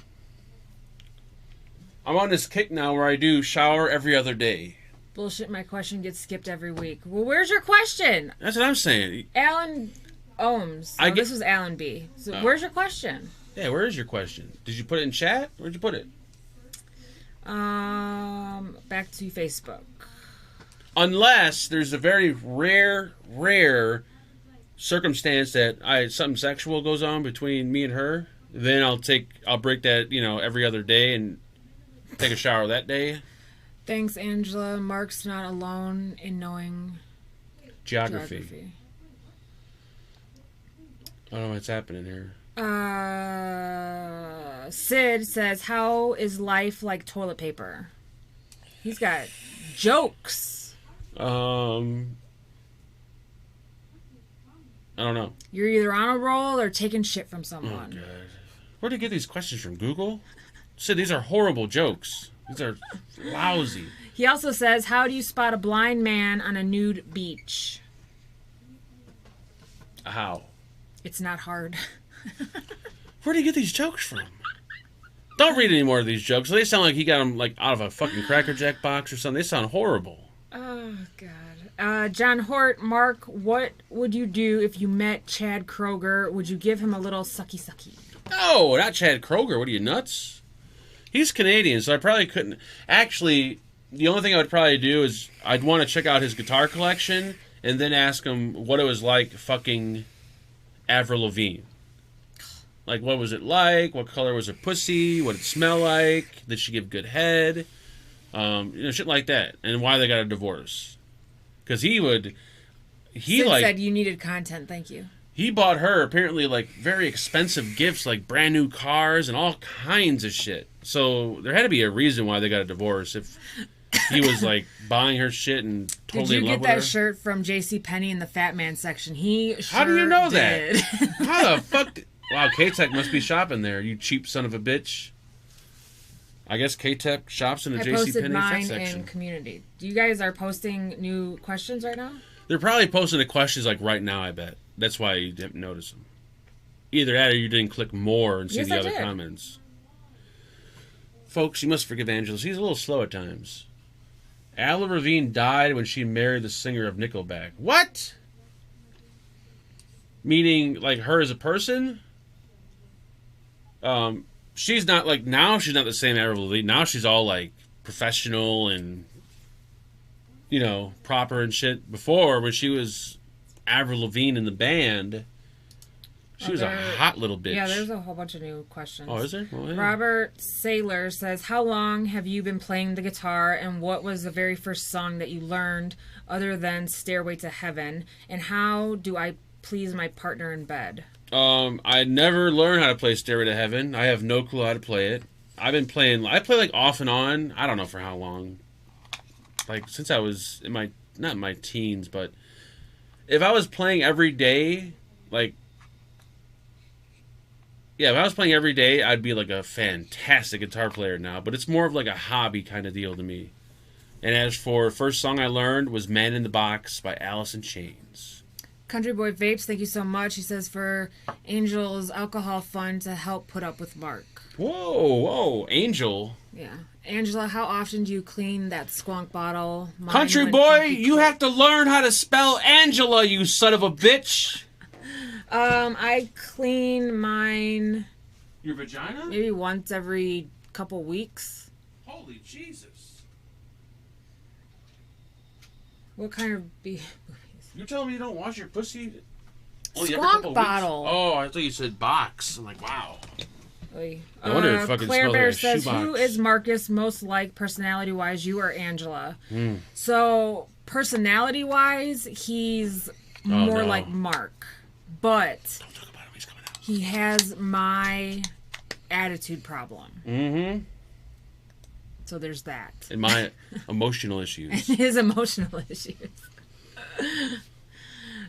I'm on this kick now where I do shower every other day. Bullshit, my question gets skipped every week. Well, where's your question? That's what I'm saying. Alan Ohms. This was Alan B. So where's your question? Yeah, where is your question? Did you put it in chat? Where'd you put it? Back to Facebook. Unless there's a very rare circumstance that something sexual goes on between me and her. Then I'll break that, every other day and take a shower that day. Thanks, Angela. Mark's not alone in knowing Geography. I don't know what's happening here. Sid says, how is life like toilet paper? He's got jokes. I don't know. You're either on a roll or taking shit from someone. Oh, God. Where'd you get these questions from? Google? Sid, these are horrible jokes. These are lousy. He also says, how do you spot a blind man on a nude beach? How? It's not hard. Where do you get these jokes from? Don't read any more of these jokes. They sound like he got them like out of a fucking Cracker Jack box or something. They sound horrible. Oh, God. John Hort, Mark, what would you do if you met Chad Kroger? Would you give him a little sucky? No, not Chad Kroger. What are you, nuts? He's Canadian, so I probably couldn't. Actually, the only thing I would probably do is I'd want to check out his guitar collection and then ask him what it was like fucking Avril Lavigne. Like, what was it like? What color was her pussy? What did it smell like? Did she give good head? Shit like that. And why they got a divorce. Because Sid said you needed content, thank you. He bought her, apparently, like, very expensive gifts, like brand new cars and all kinds of shit. So there had to be a reason why they got a divorce. If he was, like, buying her shit and totally in love with her. Did you get that shirt from JCPenney in the Fat Man section? He sure How do you know did. that? How the fuck... Wow, K-Tech must be shopping there, you cheap son of a bitch. I guess K-Tech shops in the JCPenney section. I posted mine in community. You guys are posting new questions right now? They're probably posting the questions like right now, I bet. That's why you didn't notice them. Either that or you didn't click more and see the other comments. Folks, you must forgive Angela. She's a little slow at times. Avril Lavigne died when she married the singer of Nickelback. What? Meaning, like, her as a person? She's not, like, now she's not the same Avril Lavigne. Now she's all, like, professional and, proper and shit. Before, when she was Avril Lavigne in the band, she was a hot little bitch. Yeah, there's a whole bunch of new questions. Oh, is there? Well, yeah. Robert Saylor says, how long have you been playing the guitar, and what was the very first song that you learned other than Stairway to Heaven, and how do I please my partner in bed? I never learned how to play Stairway to Heaven. I have no clue how to play it. I play like off and on. I don't know for how long. Like, since I was in not my teens, but if I was playing every day, if I was playing every day, I'd be like a fantastic guitar player now, but it's more of like a hobby kind of deal to me. And as for first song I learned was Man in the Box by Alice in Chains. Country Boy Vapes, thank you so much. He says for Angel's alcohol fund to help put up with Mark. Whoa, Angel. Yeah. Angela, how often do you clean that squonk bottle? Country Boy, you have to learn how to spell Angela, you son of a bitch. I clean mine... Your vagina? Maybe once every couple weeks. Holy Jesus. What kind of boobies? You're telling me you don't wash your pussy? Squonk bottle. Weeks? Oh, I thought you said box. I'm like, wow. Oy. I wonder if fucking Claire Bear like says, who is Marcus most like personality-wise, you or Angela? So, personality-wise, he's more like Mark. But don't talk about him. He's coming out. He has my attitude problem. Mm-hmm. So there's that. And my emotional issues. His emotional issues.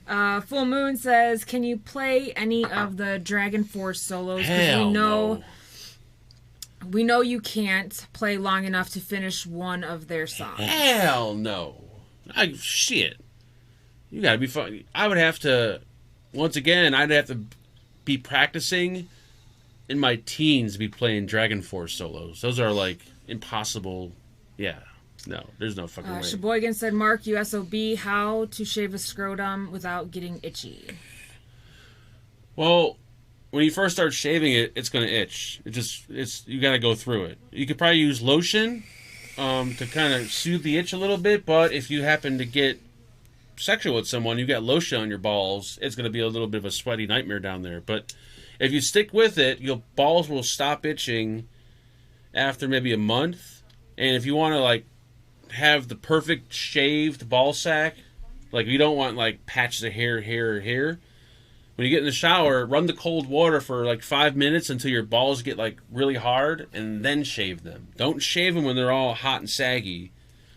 Full Moon says, can you play any of the Dragon Force solos? Hell we know you can't play long enough to finish one of their songs. Hell no. Shit. You gotta be fun. I would have to, once again, I'd have to be practicing in my teens to be playing Dragon Force solos. Those are like impossible. Yeah. No, there's no fucking way. Sheboygan said, Mark, USOB, how to shave a scrotum without getting itchy. Well, when you first start shaving it, it's going to itch. You got to go through it. You could probably use lotion to kind of soothe the itch a little bit, but if you happen to get sexual with someone, you got lotion on your balls, it's going to be a little bit of a sweaty nightmare down there. But If you stick with it, your balls will stop itching after maybe a month. And if you want to, like, have the perfect shaved ball sack, like, you don't want, like, patches of hair here or here. When you get in the shower, run the cold water for, like, 5 minutes until your balls get, like, really hard, and then shave them. Don't shave them when they're all hot and saggy,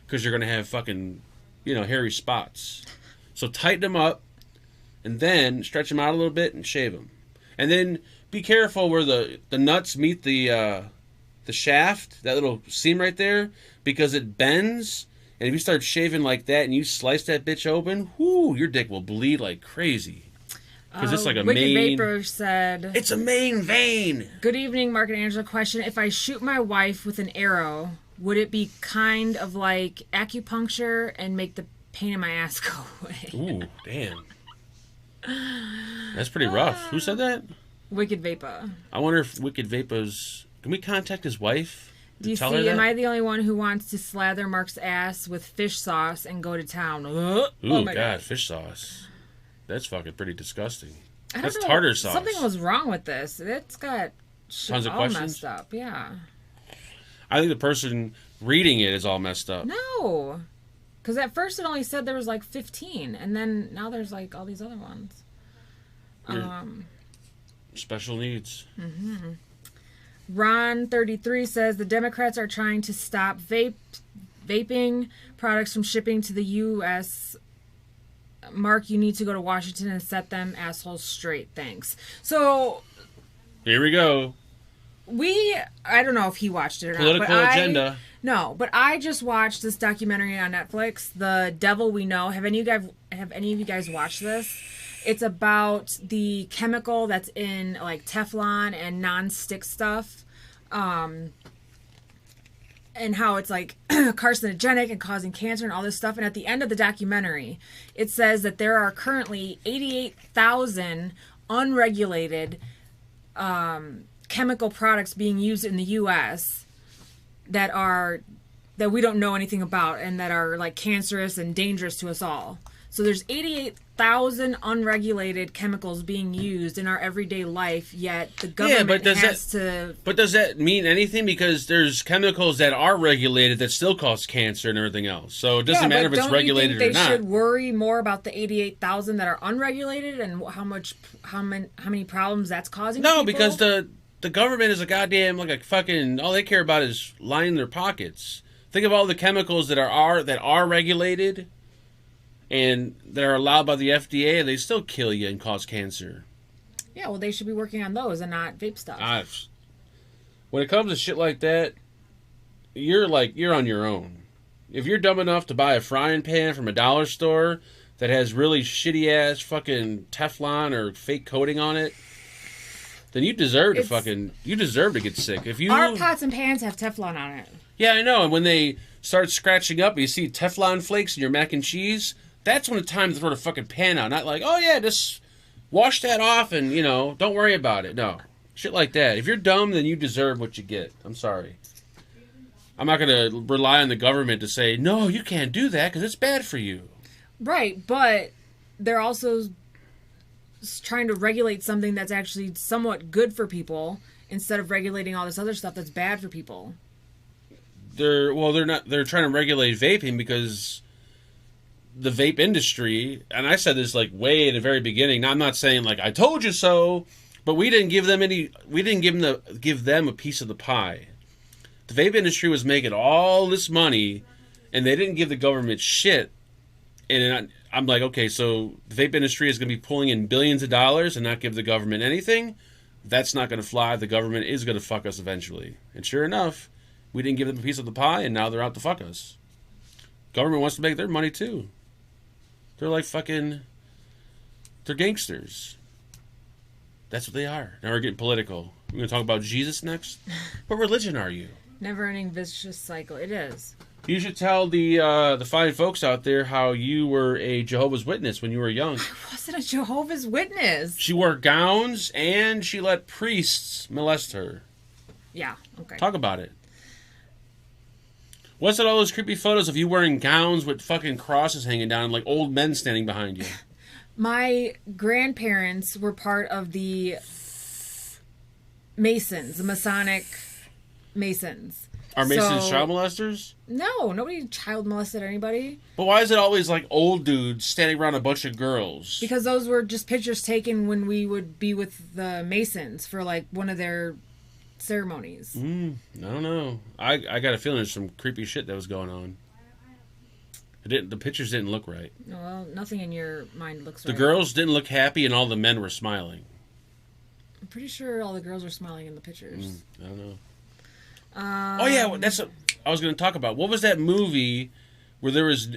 because you're going to have fucking, hairy spots. So tighten them up, and then stretch them out a little bit and shave them. And then be careful where the nuts meet the shaft, that little seam right there, because it bends. And if you start shaving like that and you slice that bitch open, whoo, your dick will bleed like crazy. Because it's like a Wicked main... Vapor said... It's a main vein! Good evening, Mark and Angela. Question. If I shoot my wife with an arrow, would it be kind of like acupuncture and make the pain in my ass go away? Ooh, damn. That's pretty rough. Who said that? Wicked Vapor. I wonder if Wicked Vapor's... Can we contact his wife? Do you see, am I the only one who wants to slather Mark's ass with fish sauce and go to town? Ooh, oh my God, fish sauce. That's fucking pretty disgusting. That's tartar sauce. Something was wrong with this. It's got tons of all questions? Messed up. Yeah. I think the person reading it is all messed up. No. Because at first it only said there was like 15. And then now there's like all these other ones. Special needs. Mm-hmm. Ron 33 says the Democrats are trying to stop vaping products from shipping to the U.S. Mark, you need to go to Washington and set them assholes straight. Thanks. So here we go. I don't know if he watched it or Political not. Political agenda. No, but I just watched this documentary on Netflix, The Devil We Know. Have any of you guys watched this? It's about the chemical that's in like Teflon and non-stick stuff. And how it's like carcinogenic and causing cancer and all this stuff. And at the end of the documentary, it says that there are currently 88,000 unregulated chemical products being used in the U.S. that we don't know anything about and that are like cancerous and dangerous to us all. So there's 88,000 unregulated chemicals being used in our everyday life, yet the government But does that mean anything? Because there's chemicals that are regulated that still cause cancer and everything else. So it doesn't matter if it's regulated or not. Don't you think they should worry more about the 88,000 that are unregulated and how many problems that's causing? No, because the government is a goddamn like a fucking all they care about is lining their pockets. Think of all the chemicals that are regulated. And that are allowed by the FDA, and they still kill you and cause cancer. Yeah, well, they should be working on those and not vape stuff. When it comes to shit like that, you're on your own. If you're dumb enough to buy a frying pan from a dollar store that has really shitty ass fucking Teflon or fake coating on it, then you deserve to get sick. Our pots and pans have Teflon on it. Yeah, I know. And when they start scratching up, you see Teflon flakes in your mac and cheese. That's when it's time to throw the fucking pan out. Not like, oh yeah, just wash that off and, don't worry about it. No. Shit like that. If you're dumb, then you deserve what you get. I'm sorry. I'm not going to rely on the government to say, no, you can't do that because it's bad for you. Right, but they're also trying to regulate something that's actually somewhat good for people instead of regulating all this other stuff that's bad for people. They're trying to regulate vaping because the vape industry, and I said this like way at the very beginning. Now I'm not saying like I told you so, but we didn't give them a piece of the pie. The vape industry was making all this money, and they didn't give the government shit. And I'm like, okay, so the vape industry is going to be pulling in billions of dollars and not give the government anything. That's not going to fly. The government is going to fuck us eventually. And sure enough, we didn't give them a piece of the pie, and now they're out to fuck us. Government wants to make their money too. They're like fucking... They're gangsters. That's what they are. Now we're getting political. We're going to talk about Jesus next? What religion are you? Never-ending vicious cycle. It is. You should tell the fine folks out there how you were a Jehovah's Witness when you were young. I wasn't a Jehovah's Witness. She wore gowns, and she let priests molest her. Yeah, okay. Talk about it. What's all those creepy photos of you wearing gowns with fucking crosses hanging down and like old men standing behind you? My grandparents were part of the Masons, the Masonic Masons. Are Masons child molesters? No, nobody child molested anybody. But why is it always like old dudes standing around a bunch of girls? Because those were just pictures taken when we would be with the Masons for like one of their ceremonies. I don't know. I got a feeling there's some creepy shit that was going on. The pictures didn't look right. Well, nothing in your mind looks right. The right. girls didn't look happy, and all the men were smiling. I'm pretty sure all the girls were smiling in the pictures. I don't know. Oh yeah, that's what I was going to talk about. What was that movie where there was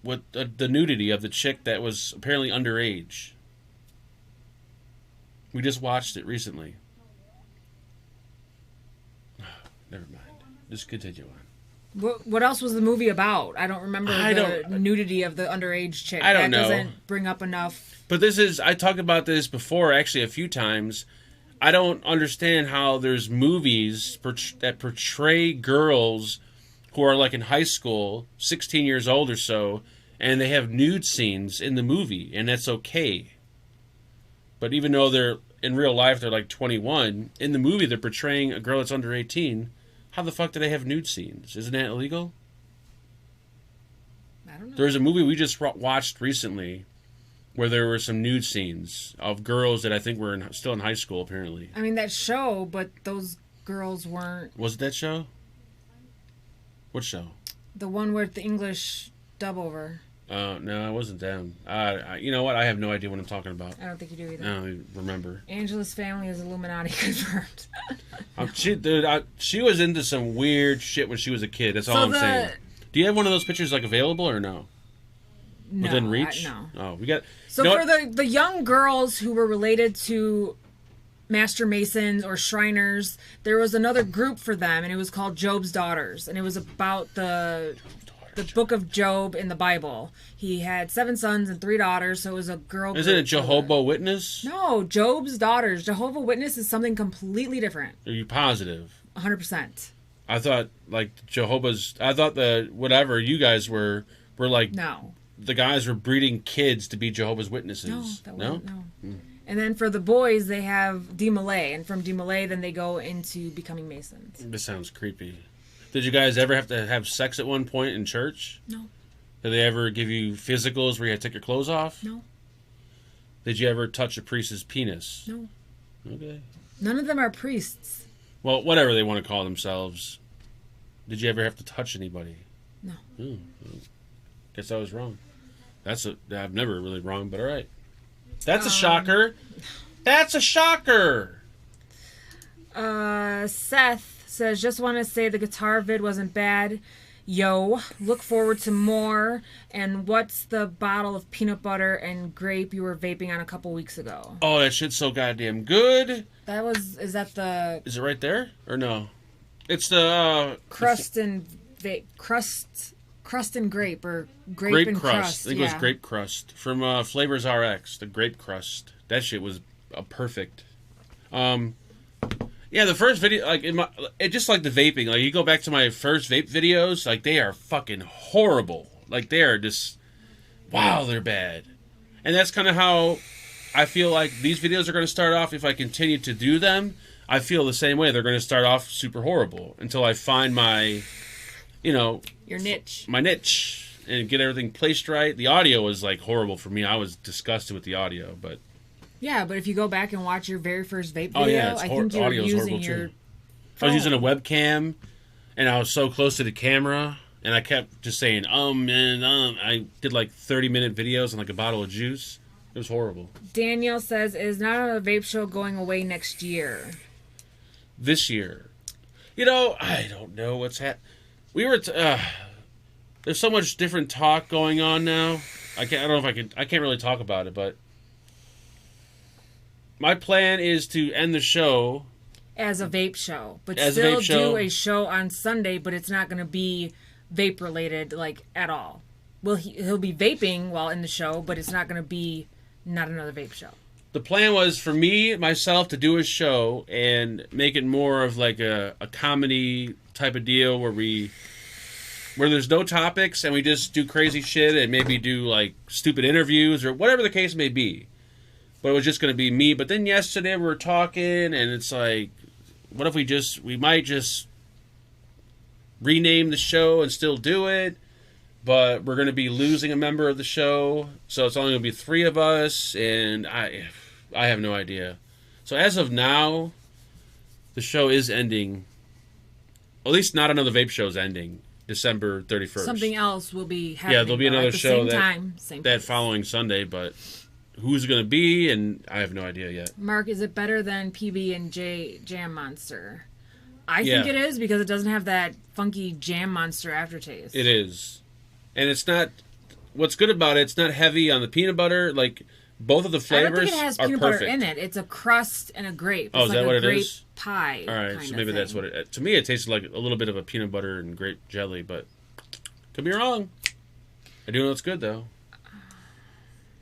the nudity of the chick that was apparently underage? We just watched it recently. Never mind. Just continue on. What else was the movie about? I don't remember the nudity of the underage chick. I don't know. That doesn't bring up enough. But I talked about this before, actually, a few times. I don't understand how there's movies that portray girls who are like in high school, 16 years old or so, and they have nude scenes in the movie, and that's okay. But even though they're in real life, they're like 21, in the movie they're portraying a girl that's under 18. How the fuck do they have nude scenes? Isn't that illegal? I don't know. There's a movie we just watched recently where there were some nude scenes of girls that I think were still in high school, apparently. I mean, that show, but those girls weren't... Was it that show? What show? The one with the English dub over. No, I wasn't down. You know what? I have no idea what I'm talking about. I don't think you do either. I don't even remember. Angela's family is Illuminati confirmed. She was into some weird shit when she was a kid. That's all I'm saying. Do you have one of those pictures like available or no? No, within reach? No. Oh, we got. So for the young girls who were related to Master Masons or Shriners, there was another group for them, and it was called Job's Daughters, and it was about the book of Job in the Bible. He had 7 sons and 3 daughters, so it was a girl. Isn't it Jehovah Witness? No, Job's Daughters. Jehovah Witness is something completely different. Are you positive? 100%. I thought like Jehovah's. I thought whatever you guys were like. No. The guys were breeding kids to be Jehovah's Witnesses. No. And then for the boys, they have D. Malay, and from D. Malay, then they go into becoming Masons. This sounds creepy. Did you guys ever have to have sex at one point in church? No. Did they ever give you physicals where you had to take your clothes off? No. Did you ever touch a priest's penis? No. Okay. None of them are priests. Well, whatever they want to call themselves. Did you ever have to touch anybody? No. Guess I was wrong. I'm never really wrong, but all right. That's a shocker. That's a shocker. Seth says, just want to say the guitar vid wasn't bad. Yo, look forward to more. And what's the bottle of peanut butter and grape you were vaping on a couple weeks ago? Oh, that shit's so goddamn good. Is it right there? Or no? It's the... Crust and grape, or grape and crust. I think it was grape crust from Flavors RX. The grape crust. That shit was perfect. Yeah, the first video, like it just like the vaping. Like you go back to my first vape videos, like they are fucking horrible. Like they are just, wow, they're bad. And that's kind of how I feel like these videos are going to start off. If I continue to do them, I feel the same way. They're going to start off super horrible until I find my, your niche. My niche, and get everything placed right. The audio was like horrible for me. I was disgusted with the audio, but yeah, but if you go back and watch your very first vape video, I think you were using your phone. I was using a webcam, and I was so close to the camera, and I kept just saying I did like 30-minute videos on like a bottle of juice. It was horrible. Daniel says, "Is not a vape show going away next year?" This year, I don't know what's happening. We were. There's so much different talk going on now. I don't know if I can. I can't really talk about it, but my plan is to end the show as a vape show, but still do a show on Sunday. But it's not going to be vape related, like at all. Well, he'll be vaping while in the show, but it's not going to be not another vape show. The plan was for myself to do a show and make it more of like a comedy type of deal where there's no topics and we just do crazy shit and maybe do like stupid interviews or whatever the case may be. but it was just going to be me. But then yesterday we were talking, and it's like, what if we might just rename the show and still do it, but we're going to be losing a member of the show, so it's only going to be 3 of us, and I have no idea. So as of now, the show is ending. At least not another vape show is ending December 31st. Something else will be happening. Yeah, there'll be another show that place. following Sunday, but who's it going to be, and I have no idea yet. Mark, is it better than PB and J Jam Monster? I think it is, because it doesn't have that funky Jam Monster aftertaste. It is. And it's not... What's good about it, it's not heavy on the peanut butter. Like, both of the flavors are perfect. I don't think it has peanut butter in it. It's a crust and a grape. It's is that what it is? Grape pie. All right, so maybe that's what it... To me, it tasted like a little bit of a peanut butter and grape jelly, but could be wrong. I do know it's good, though.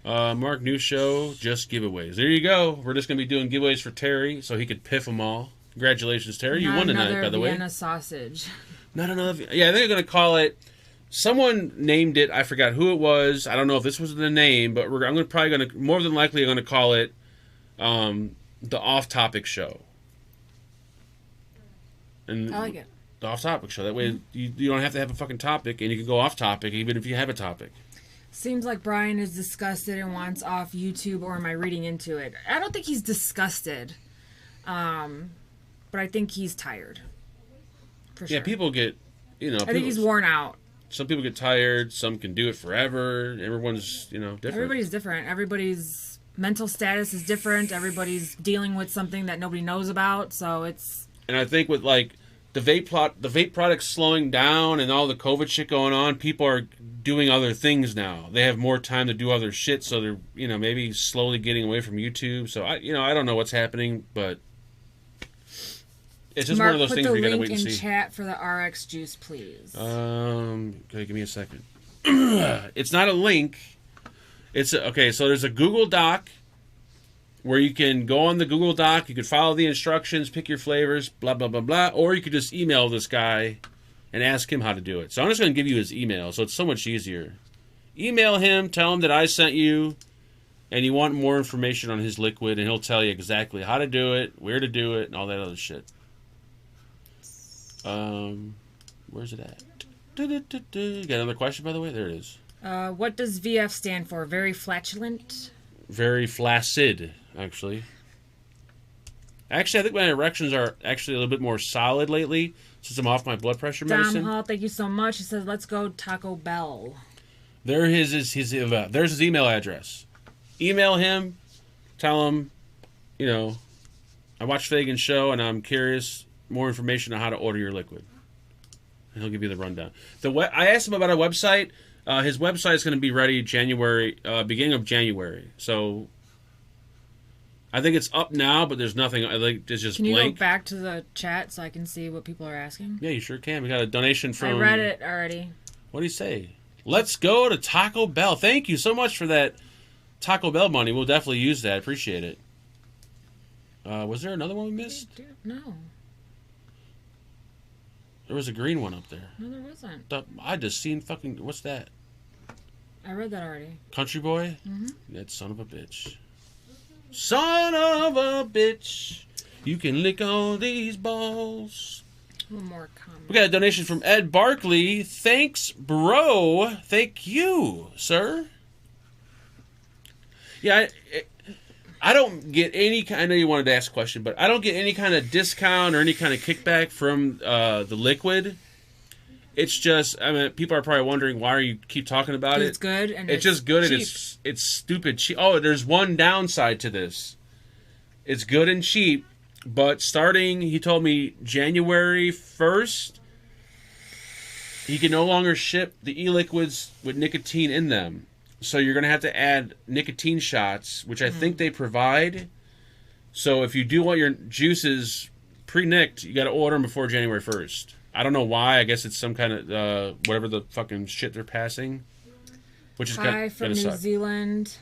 Mark, new show, just giveaways. There you go. We're just going to be doing giveaways for Terry so he could piff them all. Congratulations, Terry. You won tonight, by the way. Vienna sausage. Not another... Yeah, I think I'm going to call it... Someone named it. I forgot who it was. I don't know if this was the name, but more than likely, I'm going to call it the off-topic show. And I like it. The off-topic show. That way, you don't have to have a fucking topic, and you can go off-topic even if you have a topic. Seems like Brian is disgusted and wants off YouTube, or am I reading into it? I don't think he's disgusted. But I think he's tired. For sure. Yeah, people get, I think he's worn out. Some people get tired. Some can do it forever. Everyone's, different. Everybody's different. Everybody's mental status is different. Everybody's dealing with something that nobody knows about. So it's... And I think with, like, the vape products slowing down and all the COVID shit going on, people are doing other things now. They have more time to do other shit, so they're, maybe slowly getting away from YouTube. So, I don't know what's happening, but... It's just Mark, one of those things where you gotta wait and see. put the link in chat for the RX juice, please. Okay, give me a second. It's not a link. Okay, so there's a Google Doc where you can go on the Google Doc, you can follow the instructions, pick your flavors, blah, blah, blah, blah, or you could just email this guy and ask him how to do it. So I'm just going to give you his email, so it's so much easier. Email him, tell him that I sent you, and you want more information on his liquid, and he'll tell you exactly how to do it, where to do it, and all that other shit. Where's it at? You got another question, by the way? There it is. What does VF stand for? Very flatulent? Very flaccid, actually. Actually, I think my erections are actually a little bit more solid lately since I'm off my blood pressure medicine. Dom Hall, thank you so much. He says, let's go Taco Bell. There's his email address. Email him. Tell him, I watched Fagan's show and I'm curious more information on how to order your liquid. And he'll give you the rundown. I asked him about a website. His website is going to be ready beginning of January. So I think it's up now, but there's nothing. It's just blank. Can you go back to the chat so I can see what people are asking? Yeah, you sure can. We got a donation from... I read it already. What do you say? Let's go to Taco Bell. Thank you so much for that Taco Bell money. We'll definitely use that. Appreciate it. Was there another one we missed? No. There was a green one up there. No, there wasn't. I just seen fucking... What's that? I read that already. Country Boy? Mm-hmm. That son of a bitch. Son of a bitch. You can lick all these balls. One more comment. We got a donation from Ed Barkley. Thanks, bro. Thank you, sir. Yeah, I don't get any... I know you wanted to ask a question, but I don't get any kind of discount or any kind of kickback from the liquid. It's just... people are probably wondering why you keep talking about it. It's good and it's just good cheap. And it's stupid cheap. Oh, there's one downside to this. It's good and cheap, but starting, he told me, January 1st, he can no longer ship the e-liquids with nicotine in them. So you're going to have to add nicotine shots, which I think they provide. So if you do want your juices pre-nicked, you got to order them before January 1st. I don't know why. I guess it's some kind of whatever the fucking shit they're passing. Which is Hi from New Zealand.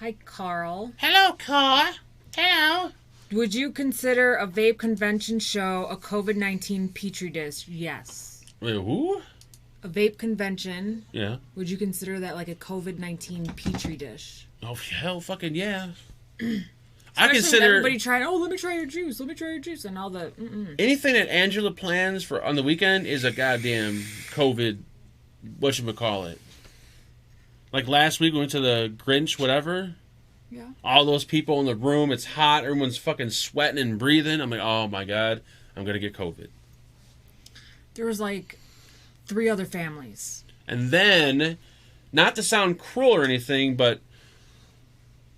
Hi, Carl. Hello, Carl. Hello. Would you consider a vape convention show a COVID-19 petri dish? Yes. Wait, who? A vape convention. Yeah. Would you consider that like a COVID-19 petri dish? Oh, hell fucking yeah. I consider everybody trying. Oh, let me try your juice. Let me try your juice, and all the. Anything that Angela plans for on the weekend is a goddamn COVID. Whatchamacallit. Like last week, we went to the Grinch, whatever. Yeah. All those people in the room. It's hot. Everyone's fucking sweating and breathing. I'm like, oh my god, I'm gonna get COVID. There was like 3 other families. And then, not to sound cruel or anything, but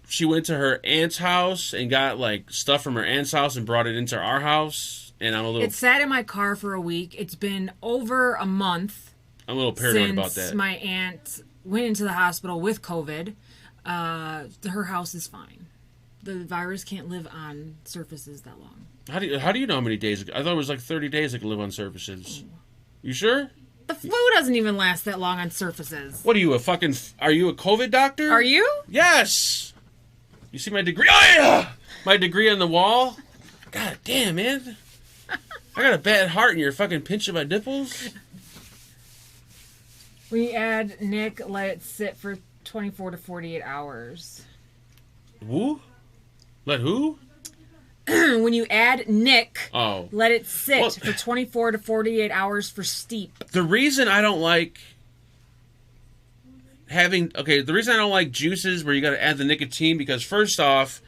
she went to her aunt's house and got like stuff from her aunt's house and brought it into our house. And I'm a little. It sat in my car for a week. It's been over a month. I'm a little paranoid about that. Since my aunt went into the hospital with COVID. Her house is fine. The virus can't live on surfaces that long. How do you know how many days? I thought it was like 30 days it could live on surfaces. You sure? The flu doesn't even last that long on surfaces. What are you, are you a COVID doctor? Are you? Yes. You see my degree? Oh yeah! My degree on the wall? God damn, man. I got a bad heart and you're fucking pinching my nipples? When you add Nick, let it sit for 24 to 48 hours. Who? Let who? When you add Nick, let it sit for 24 to 48 hours for steep. The reason I don't like the reason I don't like juices where you got to add the nicotine, because first off,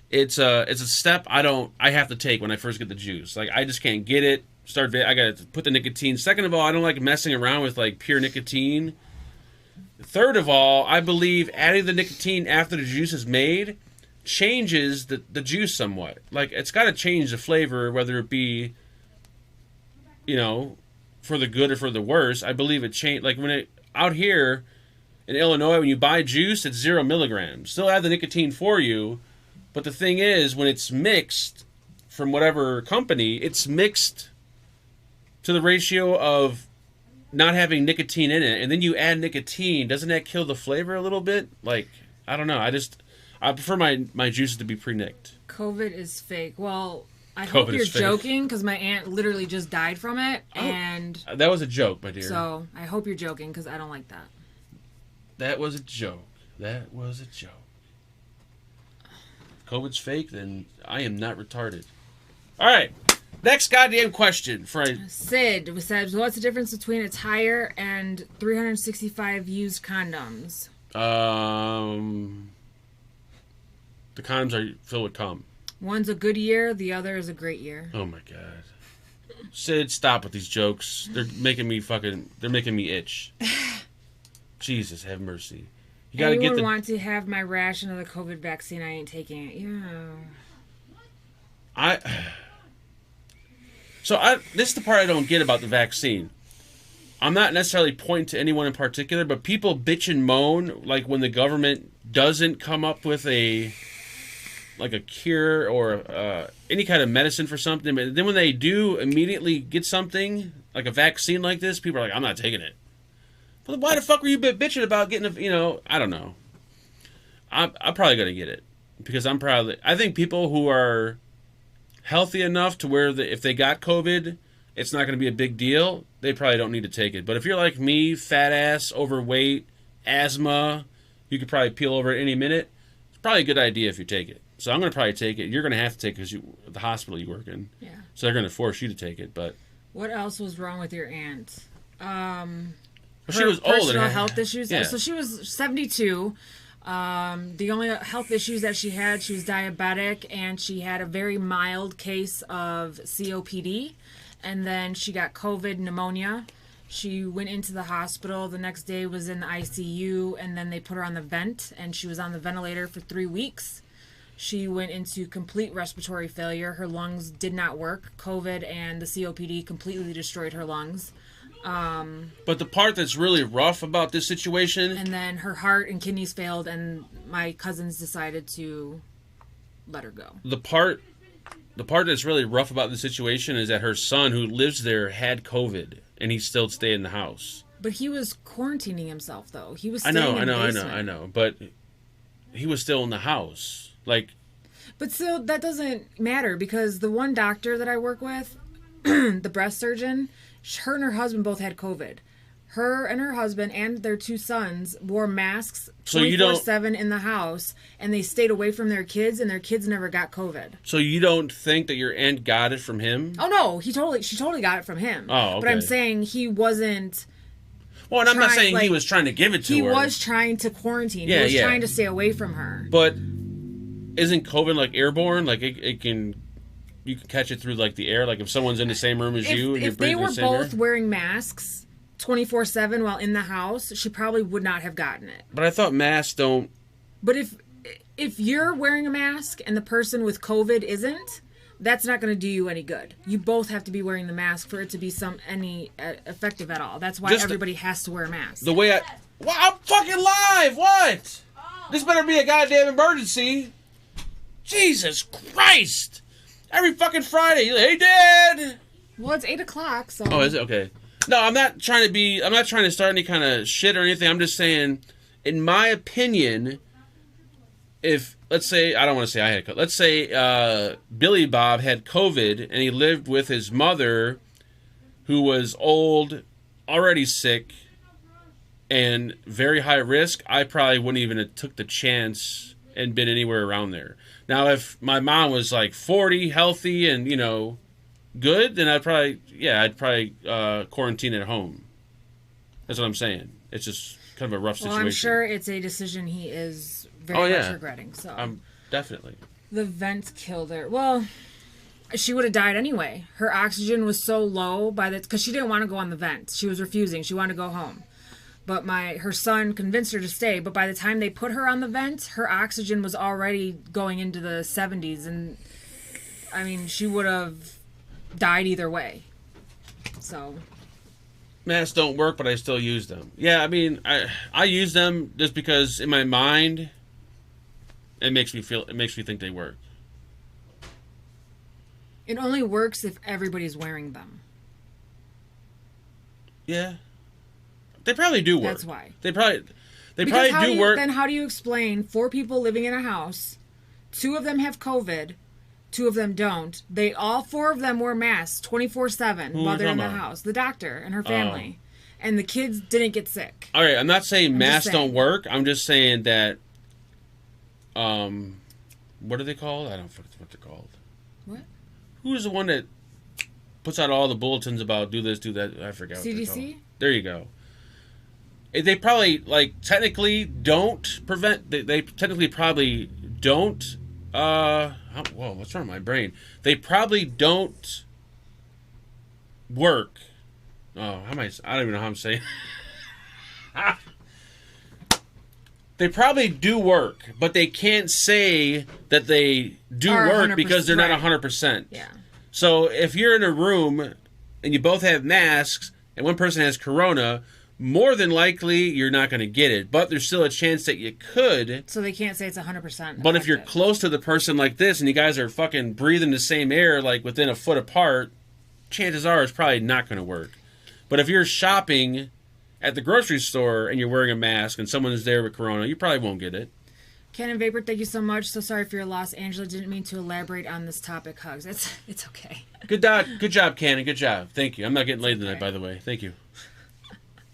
it's a step I have to take when I first get the juice. Like I just can't get it. I got to put the nicotine. Second of all, I don't like messing around with like pure nicotine. Third of all, I believe adding the nicotine after the juice is made changes the juice somewhat. Like, it's got to change the flavor, whether it be, for the good or for the worse. I believe it changed. Like, out here in Illinois, when you buy juice, it's 0 milligrams. Still add the nicotine for you, but the thing is, when it's mixed from whatever company, it's mixed to the ratio of not having nicotine in it, and then you add nicotine. Doesn't that kill the flavor a little bit? Like, I don't know. I prefer my juices to be pre-nicked. COVID is fake. Well, I hope you're joking, because my aunt literally just died from it, and that was a joke, my dear. So I hope you're joking, because I don't like that. That was a joke. That was a joke. COVID's fake, then I am not retarded. All right. Next goddamn question for Sid says, what's the difference between a tire and 365 used condoms? The condoms are filled with cum. One's a good year, the other is a great year. Oh my god. Sid, stop with these jokes. They're making me itch. Jesus, have mercy. You gotta Anyone want to have my ration of the COVID vaccine? I ain't taking it. Yeah. This is the part I don't get about the vaccine. I'm not necessarily pointing to anyone in particular, but people bitch and moan like when the government doesn't come up with a cure or any kind of medicine for something, but then when they do immediately get something like a vaccine like this, people are like, I'm not taking it. But why the fuck were you bitching about getting I don't know. I'm probably gonna get it because I think people who are healthy enough to where if they got COVID, it's not going to be a big deal, they probably don't need to take it. But if you're like me, fat ass, overweight, asthma, you could probably peel over at any minute. It's probably a good idea if you take it. So I'm going to probably take it. You're going to have to take it because the hospital you work in. Yeah. So they're going to force you to take it. But what else was wrong with your aunt? She was old. Personal health issues. Yeah. So she was 72. The only health issues that she was diabetic, and she had a very mild case of COPD, and then she got COVID pneumonia. She went into the hospital. The next day was in the ICU, and then they put her on the vent, and she was on the ventilator for 3 weeks. She went into complete respiratory failure. Her lungs did not work. COVID and the COPD completely destroyed her lungs. But the part that's really rough about this situation... And then her heart and kidneys failed, and my cousins decided to let her go. The part that's really rough about the situation is that her son, who lives there, had COVID, and he still stayed in the house. But he was quarantining himself, though. He was I know. But he was still in the house. But still, that doesn't matter, because the one doctor that I work with, the breast surgeon... Her and her husband both had COVID. Her and her husband and their 2 sons wore masks So you 24/7 in the house, and they stayed away from their kids, and their kids never got COVID. So you don't think that your aunt got it from him? Oh no, she totally got it from him. Oh, okay. But I'm saying he wasn't. Well, and I'm not saying he was trying to give it to her. He was trying to quarantine. Yeah, he was trying to stay away from her. But isn't COVID like airborne? Like it can, you can catch it through like the air. Like if someone's in the same room as you, and you're if they breathing were the same both air? wearing masks 24/7 while in the house, she probably would not have gotten it. But I thought masks don't. But if you're wearing a mask and the person with COVID isn't, that's not going to do you any good. You both have to be wearing the mask for it to be any effective at all. That's why everybody has to wear a mask. The way I'm fucking live. What? This better be a goddamn emergency. Jesus Christ! Every fucking Friday, hey Dad. Well, it's 8:00, so. Oh, is it okay? No, I'm not trying to start any kind of shit or anything. I'm just saying, in my opinion, if, let's say, I don't want to say I had COVID. Let's say Billy Bob had COVID and he lived with his mother who was old, already sick, and very high risk, I probably wouldn't even have took the chance and been anywhere around there. Now, if my mom was like 40, healthy, and, good, then I'd probably quarantine at home. That's what I'm saying. It's just kind of a rough situation. Well, I'm sure it's a decision he is very much regretting. So I'm definitely. The vent killed her. Well, she would have died anyway. Her oxygen was so low because she didn't want to go on the vent. She was refusing. She wanted to go home. But her son convinced her to stay. But by the time they put her on the vent, her oxygen was already going into the 70s, and I mean, she would have died either way. So masks don't work, but I still use them. Yeah, I mean, I use them just because in my mind it makes me think they work. It only works if everybody's wearing them. Yeah. They probably do work. That's why. They probably do work. Then how do you explain 4 people living in a house, 2 of them have COVID, 2 of them don't. All 4 of them wear masks 24/7 while they're in the house. The doctor and her family. And the kids didn't get sick. All right, I'm not saying masks don't work. I'm just saying that, what are they called? I don't know what they're called. What? Who's the one that puts out all the bulletins about do this, do that? I forgot. CDC? There you go. They probably, technically don't prevent... They technically probably don't... whoa, what's wrong with my brain? They probably don't work. Oh, I don't even know how I'm saying. They probably do work, but they can't say that they do work because they're not 100%. Yeah. So if you're in a room and you both have masks and one person has corona, more than likely you're not going to get it, but there's still a chance that you could. So they can't say it's 100%. But if you're close to the person like this and you guys are fucking breathing the same air within a foot apart, chances are it's probably not going to work. But if you're shopping at the grocery store and you're wearing a mask and someone is there with corona, you probably won't get it. Ken and Vapor, thank you so much. So sorry for your loss. Angela didn't mean to elaborate on this topic. Hugs. It's okay. Good job, Cannon. Good job. Thank you. I'm not getting laid tonight, by the way. Thank you.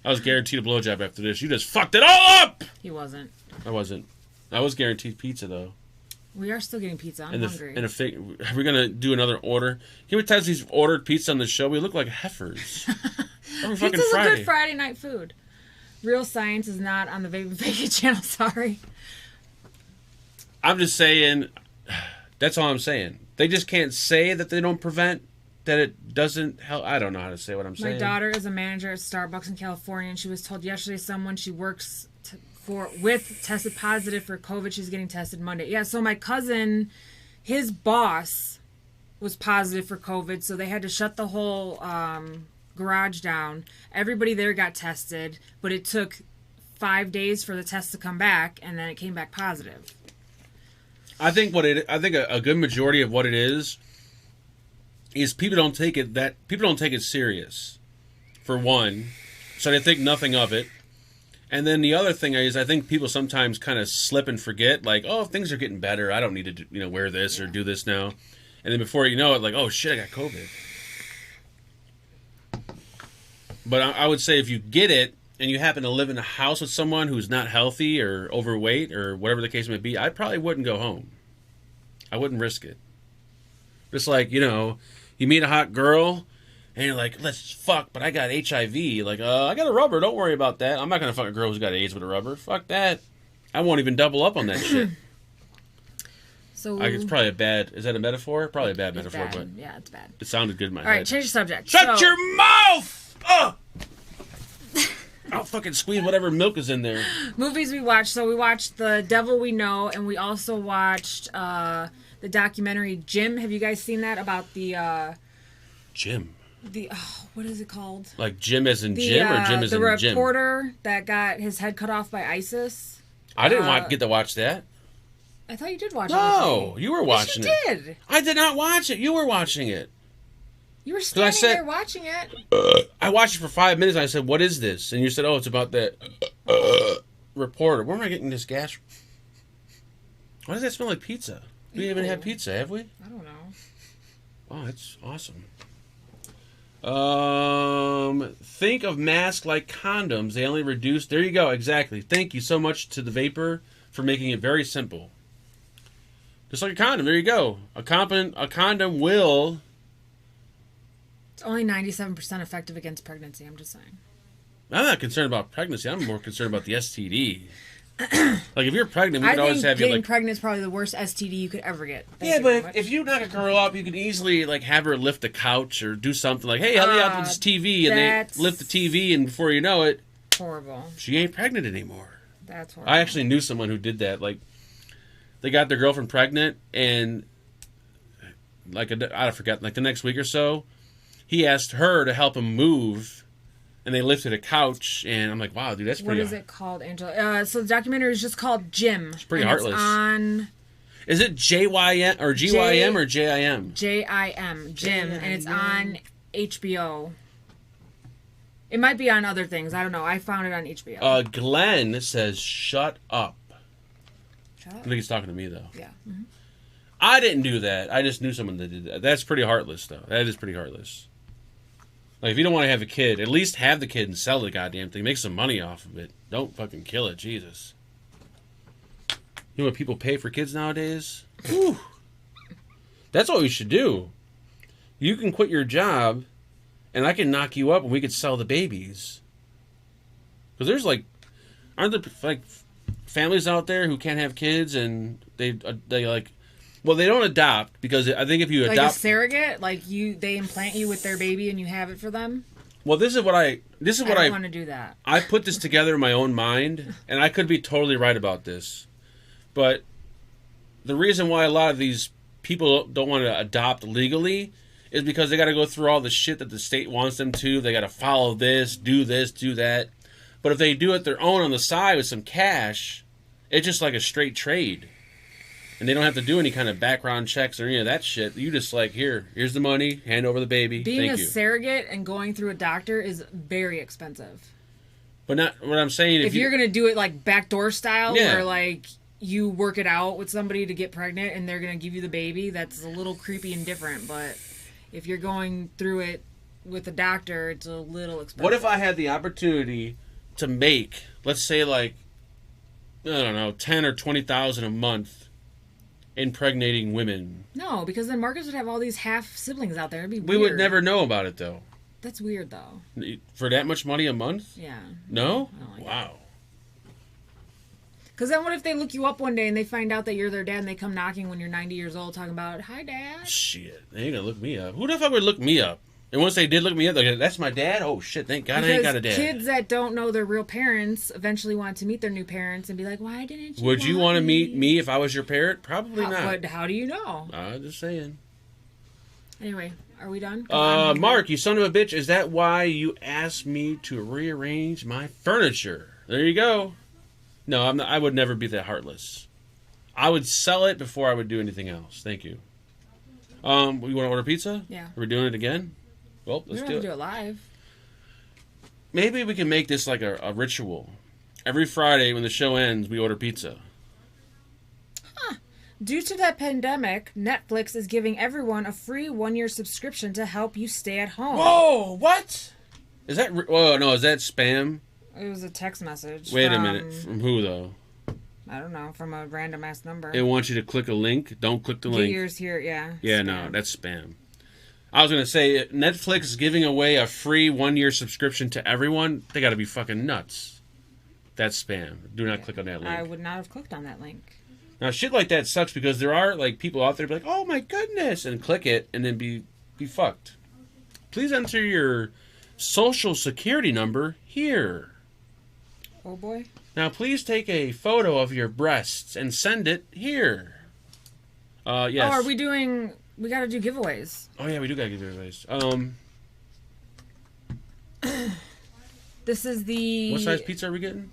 I was guaranteed a blowjob after this. You just fucked it all up! He wasn't. I wasn't. I was guaranteed pizza, though. We are still getting pizza. I'm hungry. Are we going to do another order? How many times we've ordered pizza on the show? We look like heifers. Pizza's a good Friday night food. Real Science is not on the Vaping channel. Sorry. I'm just saying, that's all I'm saying. They just can't say that they don't prevent, that it doesn't help. I don't know how to say what I'm saying. My daughter is a manager at Starbucks in California, and she was told yesterday someone she works with tested positive for COVID. She's getting tested Monday. Yeah, so my cousin, his boss was positive for COVID, so they had to shut the whole garage down. Everybody there got tested, but it took 5 days for the test to come back, and then it came back positive. I think a good majority of what it is people don't take it serious, for one, so they think nothing of it. And then the other thing is, I think people sometimes kind of slip and forget, oh, things are getting better. I don't need to, wear this or do this now. And then before you know it, oh shit, I got COVID. But I would say if you get it and you happen to live in a house with someone who's not healthy or overweight or whatever the case may be, I probably wouldn't go home. I wouldn't risk it. Just like, you know, you meet a hot girl and you're like, let's fuck, but I got HIV. Like, I got a rubber. Don't worry about that. I'm not going to fuck a girl who's got AIDS with a rubber. Fuck that. I won't even double up on that shit. So It's probably a bad... Is that a metaphor? Probably a bad metaphor, bad. but... Yeah, it's bad. It sounded good in my head. All right, change the subject. Shut your mouth! Ugh! I'll fucking squeeze whatever milk is in there. Movies we watched. So we watched The Devil We Know, and we also watched the documentary Jim. Have you guys seen that about the... Jim? What is it called? Like Jim as in Jim or Jim as in Jim? The reporter that got his head cut off by ISIS. I didn't get to watch that. I thought you did watch it. No, you were watching it. Yes, you did. I did not watch it. You were watching it. You were standing there watching it. I watched it for 5 minutes and I said, what is this? And you said, oh, it's about that reporter. Where am I getting this gas? Why does that smell like pizza? We haven't had pizza, have we? I don't know. Oh, that's awesome. Think of masks like condoms. They only reduce... There you go, exactly. Thank you so much to the Vapor for making it very simple. Just like a condom, there you go. A condom will... It's only 97% effective against pregnancy, I'm just saying. I'm not concerned about pregnancy. I'm more concerned about the STD. Like, if you're pregnant, we could always have you, like... getting pregnant is probably the worst STD you could ever get. Yeah, but if you knock a girl up, you can easily, like, have her lift the couch or do something like, hey, help me out with this TV, and they lift the TV, and before you know it... Horrible. She ain't pregnant anymore. That's horrible. I actually knew someone who did that. Like, they got their girlfriend pregnant, and, like, I forgot, like, the next week or so, he asked her to help him move, and they lifted a couch, and I'm like, wow, dude, that's pretty... What is it called, Angela? So the documentary is just called Jim. It's pretty heartless. It's on... Is it JYM or GYM or JIM? JIM, Jim, and it's on HBO. It might be on other things. I don't know. I found it on HBO. Glenn says, shut up. Shut up? I think he's talking to me, though. Yeah. Mm-hmm. I didn't do that. I just knew someone that did that. That's pretty heartless, though. That is pretty heartless. Like, if you don't want to have a kid, at least have the kid and sell the goddamn thing. Make some money off of it. Don't fucking kill it, Jesus. You know what people pay for kids nowadays? Whew. That's what we should do. You can quit your job, and I can knock you up, and we could sell the babies. Because there's, like... Aren't there, like, families out there who can't have kids, and they like... Well, they don't adopt, because I think if you adopt... Like a surrogate? Like, they implant you with their baby and you have it for them? Well, this is what I want to do that. I put this together in my own mind, and I could be totally right about this. But the reason why a lot of these people don't want to adopt legally is because they got to go through all the shit that the state wants them to. They got to follow this, do that. But if they do it their own on the side with some cash, it's just like a straight trade. And they don't have to do any kind of background checks or any of that shit. You just like, here's the money, hand over the baby. Being a surrogate and going through a doctor is very expensive. But not what I'm saying. If you're going to do it like backdoor style, Yeah. where like you work it out with somebody to get pregnant and they're going to give you the baby, that's a little creepy and different. But if you're going through it with a doctor, it's a little expensive. What if I had the opportunity to make, let's say, like, I don't know, 10 or 20,000 a month impregnating women? No, because then Marcus would have all these half siblings out there. It'd be weird. We would never know about it, though. That's weird, though. For that much money a month? Yeah. No? I don't like wow. Because then what if they look you up one day and they find out that you're their dad and they come knocking when you're 90 years old talking about, hi, Dad? Shit. They ain't gonna look me up. Who the fuck would look me up? And once they did look me up, they're like, that's my dad? Oh, shit. Thank God I ain't got a dad. Kids that don't know their real parents eventually want to meet their new parents and be like, why didn't you Would you want to meet me if I was your parent? Probably not. But how do you know? I'm just saying. Anyway, are we done? Mark, you son of a bitch, is that why you asked me to rearrange my furniture? There you go. No, I'm not, I would never be that heartless. I would sell it before I would do anything else. Thank you. You want to order pizza? Yeah. Are we doing it again? Well, let's do it. Do it live. Maybe we can make this like a ritual. Every Friday when the show ends, we order pizza. Due to the pandemic, Netflix is giving everyone a free 1-year subscription to help you stay at home. Whoa, what? Is that? Oh no, is that spam? It was a text message. Wait a minute. From who though? I don't know. From a random ass number. It wants you to click a link. Don't click the Get link. yours here. Yeah. Yeah, spam. no, that's spam. I was gonna say Netflix is giving away a free 1-year subscription to everyone. They got to be fucking nuts. That's spam. Do not click on that link. I would not have clicked on that link. Now shit like that sucks because there are like people out there be like, oh my goodness, and click it and then be fucked. Please enter your social security number here. Oh boy. Now please take a photo of your breasts and send it here. Yes. Oh, are we doing? We got to do giveaways. Oh yeah, we do gotta give giveaways. This is the. What size pizza are we getting?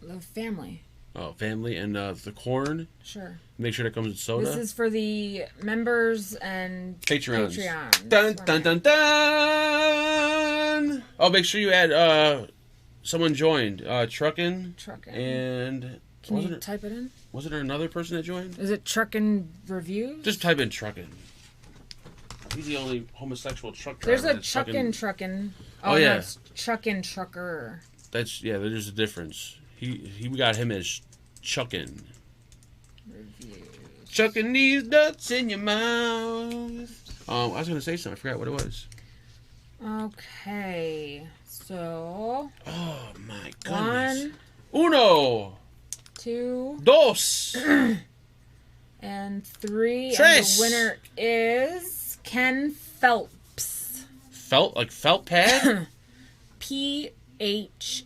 The family. Oh, family and the corn. Sure. Make sure that comes with soda. This is for the members and Patreons. Patreon. Dun dun dun dun. Oh, make sure you add someone joined. Truckin'. And can you type it in? Wasn't there another person that joined? Is it Truckin' Reviews? Just type in Truckin'. He's the only homosexual truck driver. There's a Truckin'. Oh yeah. No, it's Truckin' Trucker. That's there's a difference. We got him as Chuckin'. Chucking these nuts in your mouth. I was gonna say something. I forgot what it was. Okay, so. Oh my goodness. 1. Uno. 2. Dos. And 3. Tres. And the winner is Ken Phelps. Like felt pad? Phelps.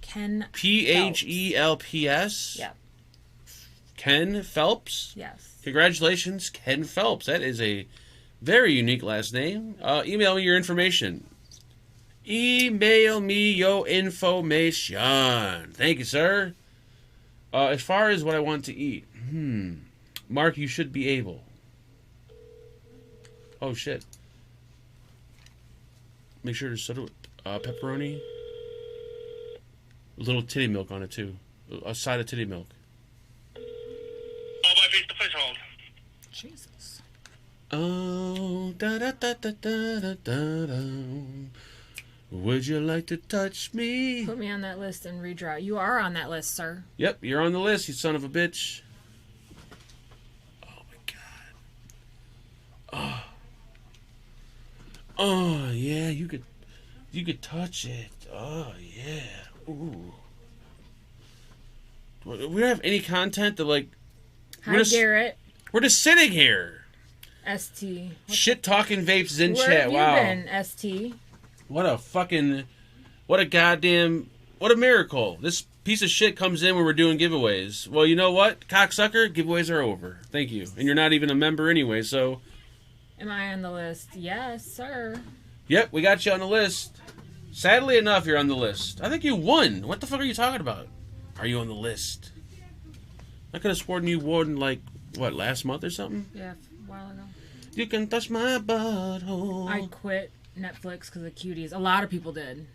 Ken Phelps? Yep. Ken Phelps? Yes. Congratulations, Ken Phelps. That is a very unique last name. Email me your information. Email me your information. Thank you, sir. As far as what I want to eat. Mark, you should be able. Oh, shit. Make sure to soda with pepperoni. A little titty milk on it, too. A side of titty milk. Please hold. Jesus. Oh, da-da-da-da-da-da-da. Would you like to touch me? Put me on that list and redraw. You are on that list, sir. Yep, you're on the list, you son of a bitch. Oh, my God. Oh, yeah, you could touch it. Oh, yeah. Ooh. We don't have any content to, like... Hi, Garrett. We're just sitting here. ST. Shit-talking vapes in Where chat. have you Wow. been, ST? What a miracle. This piece of shit comes in when we're doing giveaways. Well, you know what, cocksucker? Giveaways are over. Thank you. And you're not even a member anyway, so... Am I on the list? Yes, sir. Yep, we got you on the list. Sadly enough, you're on the list. I think you won. What the fuck are you talking about? Are you on the list? I could have sworn you won, like, what, last month or something? Yeah, a while ago. You can touch my butthole. I quit Netflix because of cuties. A lot of people did.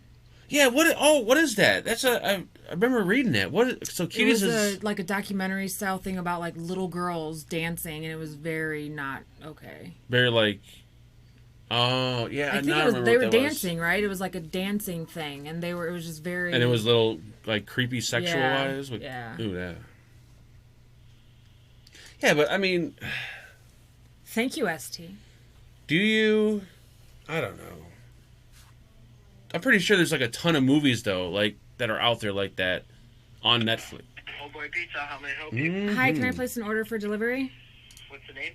Yeah, what is that? I remember reading that. So cuties is like a documentary style thing about like little girls dancing, and it was very not okay. Very like, oh yeah, I think they were dancing, right? It was like a dancing thing, and it was just very. And it was little like creepy sexual wise. Yeah. Ooh, yeah. Yeah, but I mean. Thank you, ST. Do you? I don't know. I'm pretty sure there's like a ton of movies though, like that are out there like that on Netflix. Oh boy, pizza. How may I help you? Mm-hmm. Hi, can I place an order for delivery? What's the name?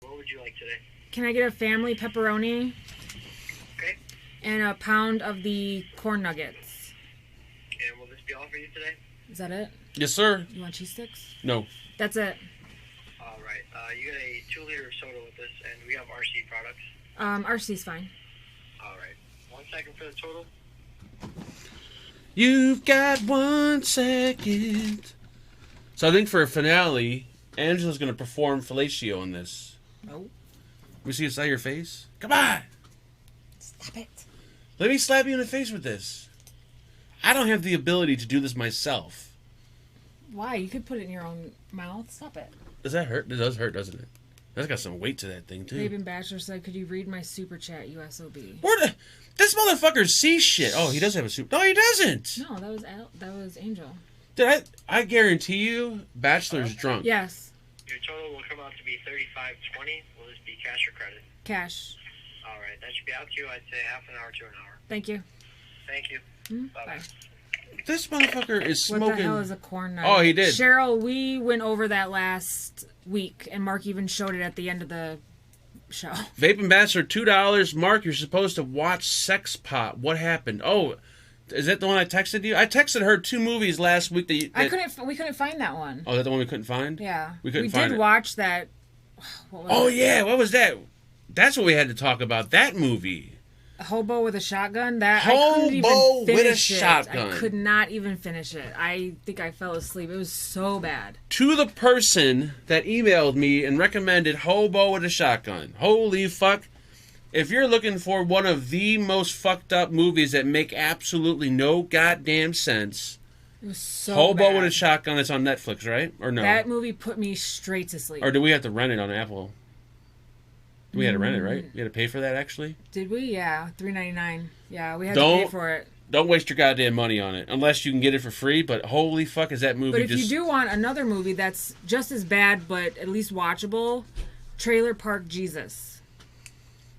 What would you like today? Can I get a family pepperoni? Okay. And a pound of the corn nuggets. And will this be all for you today? Is that it? Yes, sir. You want cheese sticks? No. That's it. All right. You get a 2-liter of soda with this, and we have RC products. RC's fine. All right. 1 second for the total. You've got 1 second. So I think for a finale, Angela's gonna perform fellatio in this. Nope. We see inside your face. Come on. Stop it. Let me slap you in the face with this. I don't have the ability to do this myself. Why? You could put it in your own mouth. Stop it. Does that hurt? It does hurt, doesn't it? That's got some weight to that thing, too. Vaping Bachelor said, could you read my super chat, USOB? This motherfucker sees shit. Oh, he does have a super... No, he doesn't. No, that was Angel. Dude, I guarantee you, Bachelor's drunk. Yes. Your total will come out to be $35.20. Will this be cash or credit? Cash. All right, that should be out to you. I'd say half an hour to an hour. Thank you. Thank you. Bye-bye. Bye. This motherfucker is smoking... What the hell is a corn nut? Oh, he did. Cheryl, we went over that last week, and Mark even showed it at the end of the show. Vaping Bachelor, $2. Mark, you're supposed to watch Sex Pot. What happened? Oh, is that the one I texted you? I texted her 2 movies last week that... We couldn't find that one. Oh, is that the one we couldn't find? Yeah. We couldn't find it. We did watch that. What was it? Yeah. What was that? That's what we had to talk about. That movie. A hobo with a shotgun? That Hobo I couldn't even finish with a it. shotgun. I could not even finish it. I think I fell asleep. It was so bad. To the person that emailed me and recommended Hobo with a Shotgun. Holy fuck. If you're looking for one of the most fucked up movies that make absolutely no goddamn sense, it was so Hobo bad. with a Shotgun, it's on Netflix, right? Or no? That movie put me straight to sleep. Or do we have to rent it on Apple? We had to rent it, right? We had to pay for that, actually? Did we? Yeah, $3.99. Yeah, we had to pay for it. Don't waste your goddamn money on it, unless you can get it for free, but holy fuck is that movie But if you do want another movie that's just as bad, but at least watchable, Trailer Park Jesus.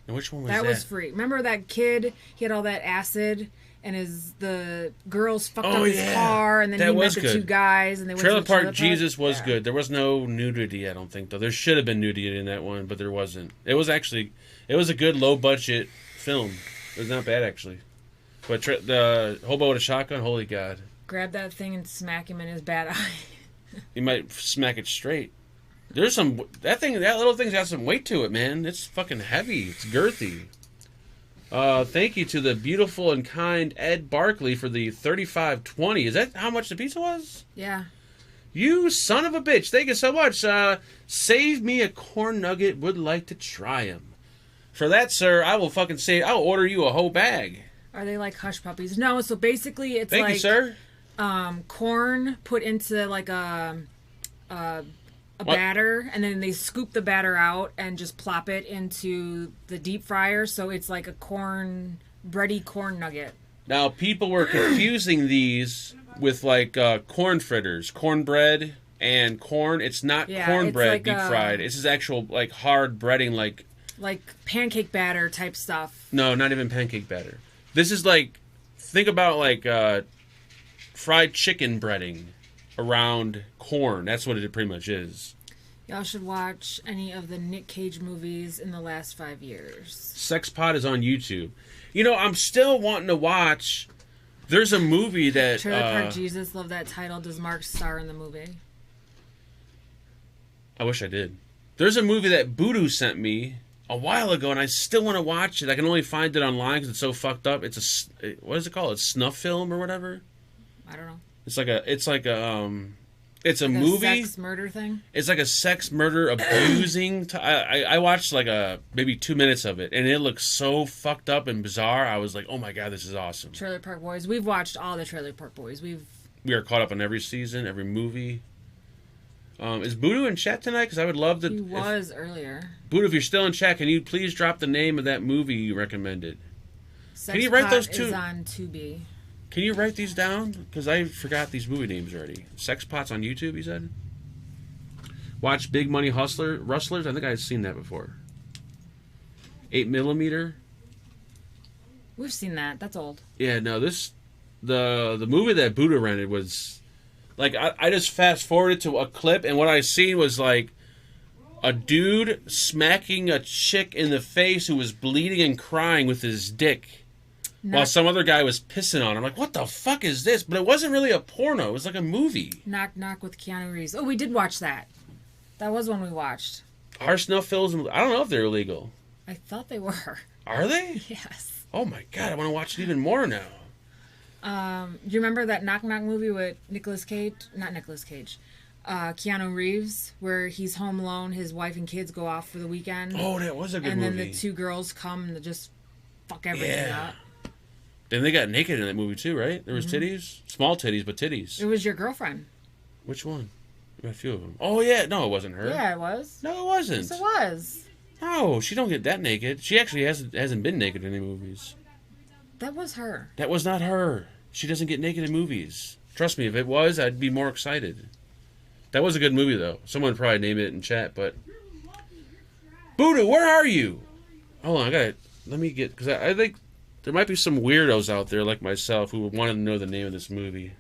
And which one was that? that? That was free. Remember that kid? He had all that acid, and the girls fucked up his car, and then he met the 2 guys, and they went Trailer to the Trailer Park Jesus was good. There was no nudity, I don't think, though. There should have been nudity in that one, but there wasn't. It was a good low-budget film. It was not bad, actually. But the Hobo with a Shotgun, holy God. Grab that thing and smack him in his bad eye. You might smack it straight. There's that little thing's got some weight to it, man. It's fucking heavy. It's girthy. Thank you to the beautiful and kind Ed Barkley for the $35.20. Is that how much the pizza was? Yeah. You son of a bitch. Thank you so much. Save me a corn nugget. Would like to try them. For that, sir, I will fucking say, I'll order you a whole bag. Are they like hush puppies? No, so basically it's Thank like... you, sir. Corn put into like a batter, and then they scoop the batter out and just plop it into the deep fryer, so it's like a bready corn nugget. Now, people were confusing these with like corn fritters, cornbread and corn. It's not cornbread like deep fried. This is actual like hard breading, like pancake batter type stuff. No, not even pancake batter. This is like, think about like fried chicken breading around corn. That's what it pretty much is. Y'all should watch any of the Nick Cage movies in the last 5 years. Sex Pot is on YouTube. You know, I'm still wanting to watch. There's a movie that... Trailer Park Jesus, love that title. Does Mark star in the movie? I wish I did. There's a movie that Voodoo sent me a while ago, and I still want to watch it. I can only find it online because it's so fucked up. It's what is it called? It's snuff film or whatever. I don't know. It's a movie. A sex murder thing. It's like a sex murder abusing. I watched like maybe 2 minutes of it, and it looks so fucked up and bizarre. I was like, oh my God, this is awesome. Trailer Park Boys. We've watched all the Trailer Park Boys. We are caught up on every season, every movie. Is Voodoo in chat tonight? Because I would love to. He was earlier. Voodoo, if you're still in chat, can you please drop the name of that movie you recommended? Sex Can you write Pot those two? Is on Tubi. Can you write these down? Because I forgot these movie names already. Sex Pot's on YouTube, you said? Watch Big Money Rustlers? I think I've seen that before. 8mm? We've seen that. That's old. Yeah, no, the movie that Buddha rented was... Like, I just fast-forwarded to a clip, and what I seen was, like, a dude smacking a chick in the face who was bleeding and crying with his dick. While some other guy was pissing on him. I'm like, what the fuck is this? But it wasn't really a porno. It was like a movie. Knock Knock with Keanu Reeves. Oh, we did watch that. That was one we watched. Are snuff films... I don't know if they're illegal. I thought they were. Are they? Yes. Oh my God, I want to watch it even more now. Do you remember that Knock Knock movie with Nicolas Cage? Not Nicolas Cage. Keanu Reeves, where he's home alone, his wife and kids go off for the weekend. Oh, that was a good and movie. And then the two girls come and just fuck everything up. Then they got naked in that movie too, right? There was titties? Small titties, but titties. It was your girlfriend. Which one? We got a few of them. Oh, yeah. No, it wasn't her. Yeah, it was. No, it wasn't. Yes, it was. No, she don't get that naked. She actually hasn't been naked in any movies. That was her. That was not her. She doesn't get naked in movies. Trust me, if it was, I'd be more excited. That was a good movie, though. Someone probably named it in chat, but... Buddha, where are you? Hold on, let me get... Because I think there might be some weirdos out there like myself who would want to know the name of this movie.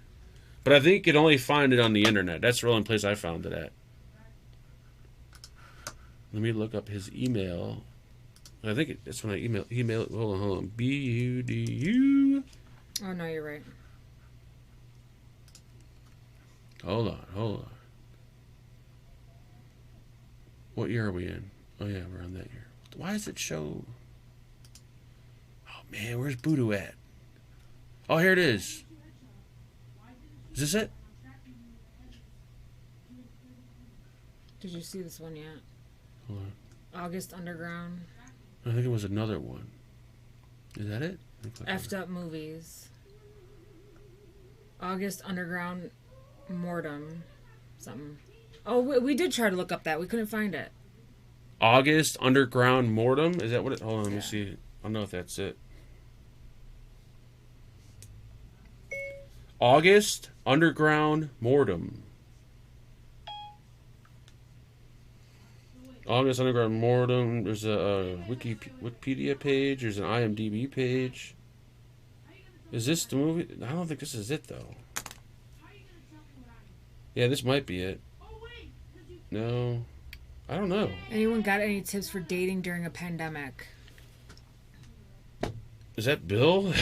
But I think you can only find it on the internet. That's the only place I found it at. Let me look up his email. I think it's when I email. Hold on. B-U-D-U. Oh, no, you're right. Hold on. What year are we in? Oh, yeah, we're on that year. Why does it show... Oh, man, where's Voodoo at? Oh, here it is. Is this it? Did you see this one yet? Hold on. August Underground. I think it was another one. Is that it? Effed Up Movies. August Underground Mortem. Something. Oh, we did try to look up that. We couldn't find it. August Underground Mortem? Is that what it... Hold on, let me see. I don't know if that's it. August Underground Mortem. August Underground Mortem. There's a Wikipedia page. There's an IMDb page. Is this the movie? I don't think this is it, though. Yeah, this might be it. No. I don't know. Anyone got any tips for dating during a pandemic? Is that Bill?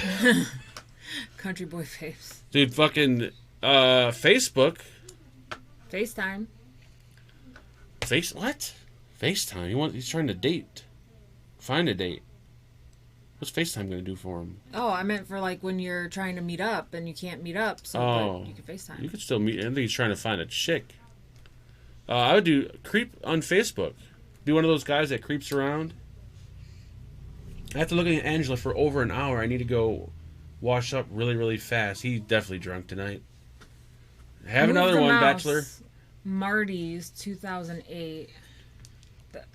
Country boy faves. Dude, fucking Facebook. FaceTime. What? FaceTime? He's trying to date. Find a date. What's FaceTime going to do for him? Oh, I meant for like when you're trying to meet up and you can't meet up, so you can FaceTime. You could still meet. I think he's trying to find a chick. I would do creep on Facebook. Be one of those guys that creeps around. After looking at Angela for over an hour, I need to go wash up really, really fast. He's definitely drunk tonight. Have another one, Bachelor. Marty's 2008.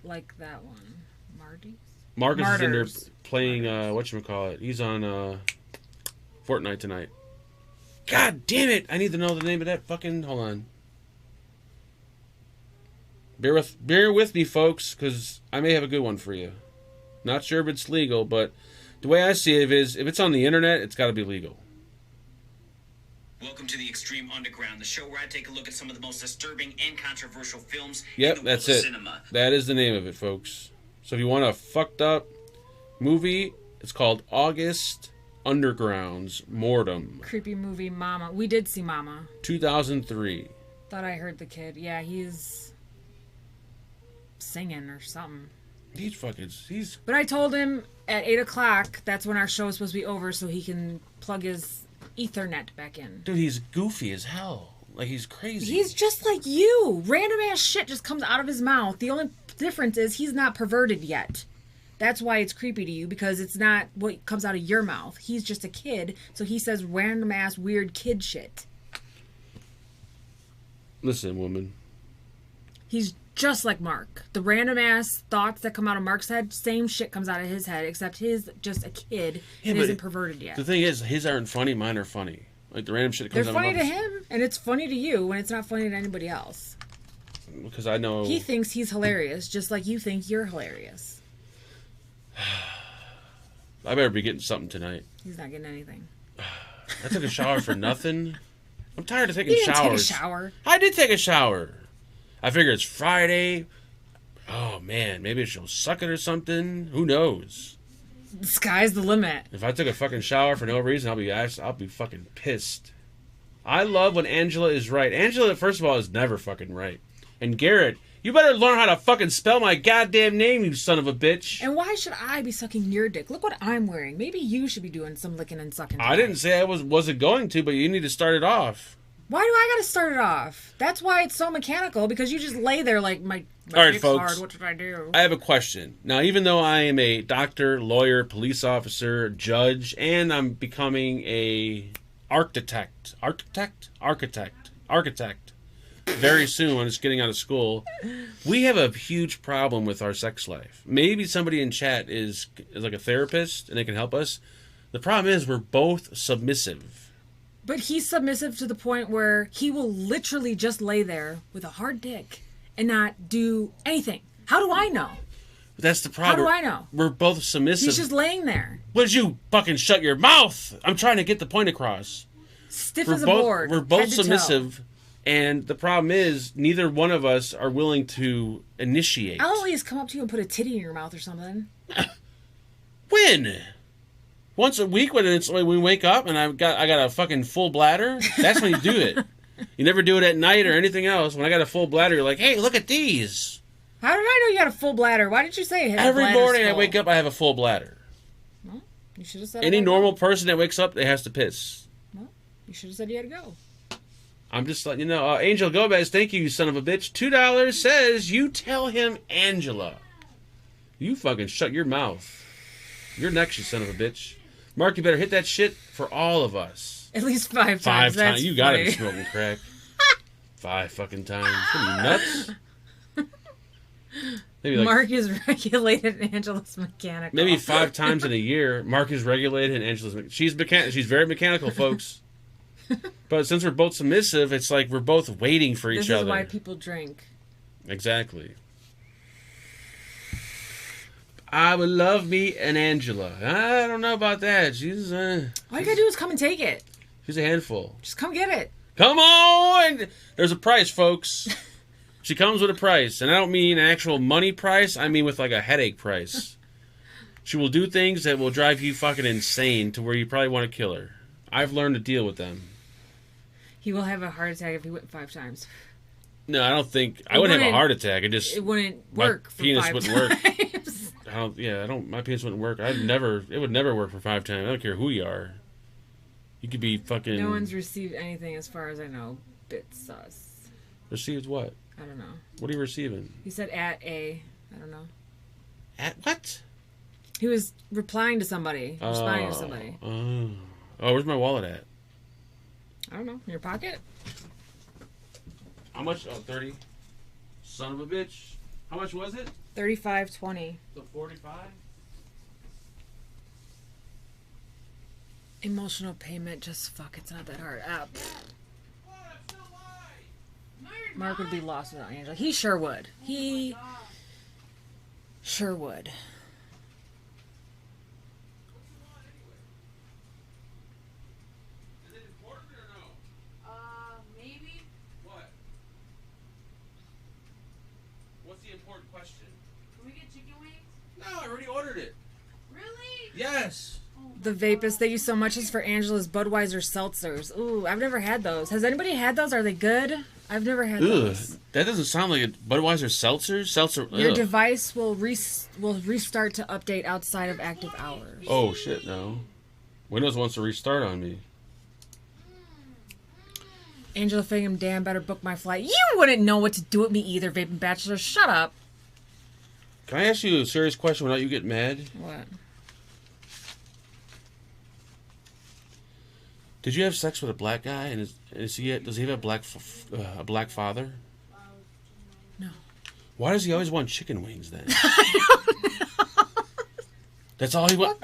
Like that one. Marty's? Marcus Martyrs. is in there playing, whatchamacallit. He's on Fortnite tonight. God damn it! I need to know the name of that fucking... Hold on. Bear with me, folks, because I may have a good one for you. Not sure if it's legal, but the way I see it is, if it's on the internet, it's got to be legal. Welcome to the Extreme Underground, the show where I take a look at some of the most disturbing and controversial films Yep, in the world that's of it. cinema. That is the name of it, folks. So if you want a fucked up movie, it's called August Underground's Mortem. Creepy movie Mama. We did see Mama. 2003. Thought I heard the kid. Yeah, he's singing or something. He's... But I told him at 8 o'clock, that's when our show is supposed to be over, so he can plug his Ethernet back in. Dude, he's goofy as hell. Like, he's crazy. He's just like you. Random ass shit just comes out of his mouth. The only difference is he's not perverted yet. That's why it's creepy to you, because it's not what comes out of your mouth. He's just a kid, so he says random ass weird kid shit. Listen, woman. He's just like Mark. The random ass thoughts that come out of Mark's head, same shit comes out of his head, except his just a kid and isn't perverted yet. The thing is, his aren't funny, mine are funny. Like the random shit that comes out of They're his funny to him, and it's funny to you when it's not funny to anybody else. Because I know... He thinks he's hilarious, just like you think you're hilarious. I better be getting something tonight. He's not getting anything. I took a shower for nothing. I'm tired of taking You didn't showers. take a shower. I did take a shower. I figure it's Friday. Oh, man. Maybe she'll suck it or something. Who knows? The sky's the limit. If I took a fucking shower for no reason, I'll be fucking pissed. I love when Angela is right. Angela, first of all, is never fucking right. And Garrett, you better learn how to fucking spell my goddamn name, you son of a bitch. And why should I be sucking your dick? Look what I'm wearing. Maybe you should be doing some licking and sucking. I didn't say I wasn't going to, but you need to start it off. Why do I gotta start it off? That's why it's so mechanical, because you just lay there like, my All right, dick's folks. hard, what should I do? I have a question. Now, even though I am a doctor, lawyer, police officer, judge, and I'm becoming a architect very soon when it's getting out of school, we have a huge problem with our sex life. Maybe somebody in chat is like a therapist and they can help us. The problem is we're both submissive. But he's submissive to the point where he will literally just lay there with a hard dick and not do anything. How do I know? That's the problem. How do I know? We're both submissive. He's just laying there. Would you fucking shut your mouth? I'm trying to get the point across. Stiff as a board. We're both head to toe. submissive, and the problem is neither one of us are willing to initiate. I'll at least come up to you and put a titty in your mouth or something. When? Once a week when we wake up and I got a fucking full bladder? That's when you do it. You never do it at night or anything else. When I got a full bladder, you're like, hey, look at these. How did I know you had a full bladder? Why did you say it? Every morning I wake up, I have a full bladder. Well, you should have said Any normal person that wakes up, they has to piss. Well, you should have said you had to go. I'm just letting you know. Angel Gomez, thank you, you son of a bitch. $2 says, you tell him, Angela. You fucking shut your mouth. You're next, you son of a bitch. Mark, you better hit that shit for all of us. At least 5 times. 5 That's times. You gotta funny. be smoking crack. 5 fucking times. What are you, nuts? Maybe like, Mark is regulated and Angela's mechanical. maybe 5 times in a year. Mark is regulated and Angela's she's very mechanical, folks. But since we're both submissive, it's like we're both waiting for each This other. is why people drink. Exactly. I would love me an Angela. I don't know about that. All you gotta do is come and take it. She's a handful. Just come get it. Come on! There's a price, folks. She comes with a price. And I don't mean an actual money price. I mean with like a headache price. She will do things that will drive you fucking insane to where you probably want to kill her. I've learned to deal with them. He will have a heart attack if he went 5 times. No, I don't think... I wouldn't have a heart attack. It wouldn't work for penis 5 wouldn't times. work. My penis wouldn't work. It would never work for 5 times. I don't care who you are. You could be fucking... No one's received anything as far as I know. Bit sus. Received what? I don't know. What are you receiving? He said at a... I don't know. At what? He was replying to somebody. Responding to somebody. Oh, where's my wallet at? I don't know. In your pocket? How much? Oh, 30. Son of a bitch. How much was it? $35.20. The 45? Emotional payment. Just fuck. It's not that hard. Mark would be lost without Angela. He sure would. He sure would. Maybe. What? What's the important question? Can we get chicken wings? No, I already ordered it. Really? Yes. The Vapist, thank you so much, is for Angela's Budweiser seltzers. Ooh, I've never had those. Has anybody had those? Are they good? I've never had those. That doesn't sound like a Budweiser seltzer. Your ugh. device will restart to update outside of active hours. Oh shit, no. Windows wants to restart on me. Angela Fingham, damn, better book my flight. You wouldn't know what to do with me either, Vaping Bachelor. Shut up. Can I ask you a serious question without you getting mad? What? Did you have sex with a black guy, and does he have a black father? No. Why does he always want chicken wings then? That's all he wants.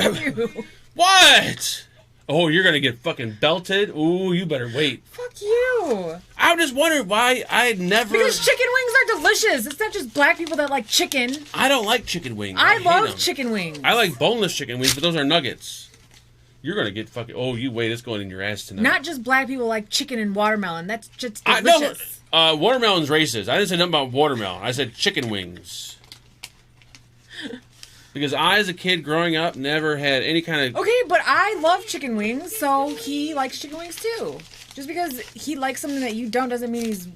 What? Oh, you're gonna get fucking belted? Ooh, you better wait. Fuck you. I just wondered why I never. Because chicken wings are delicious. It's not just black people that like chicken. I don't like chicken wings. I hate love them. chicken wings. I like boneless chicken wings, but those are nuggets. You're gonna get fucking. Oh, you wait. It's going in your ass tonight. Not just black people like chicken and watermelon. That's just No, delicious. watermelon's racist. I didn't say nothing about watermelon. I said chicken wings. Because I, as a kid growing up, never had any kind of... Okay, but I love chicken wings, so he likes chicken wings too. Just because he likes something that you don't doesn't mean he's...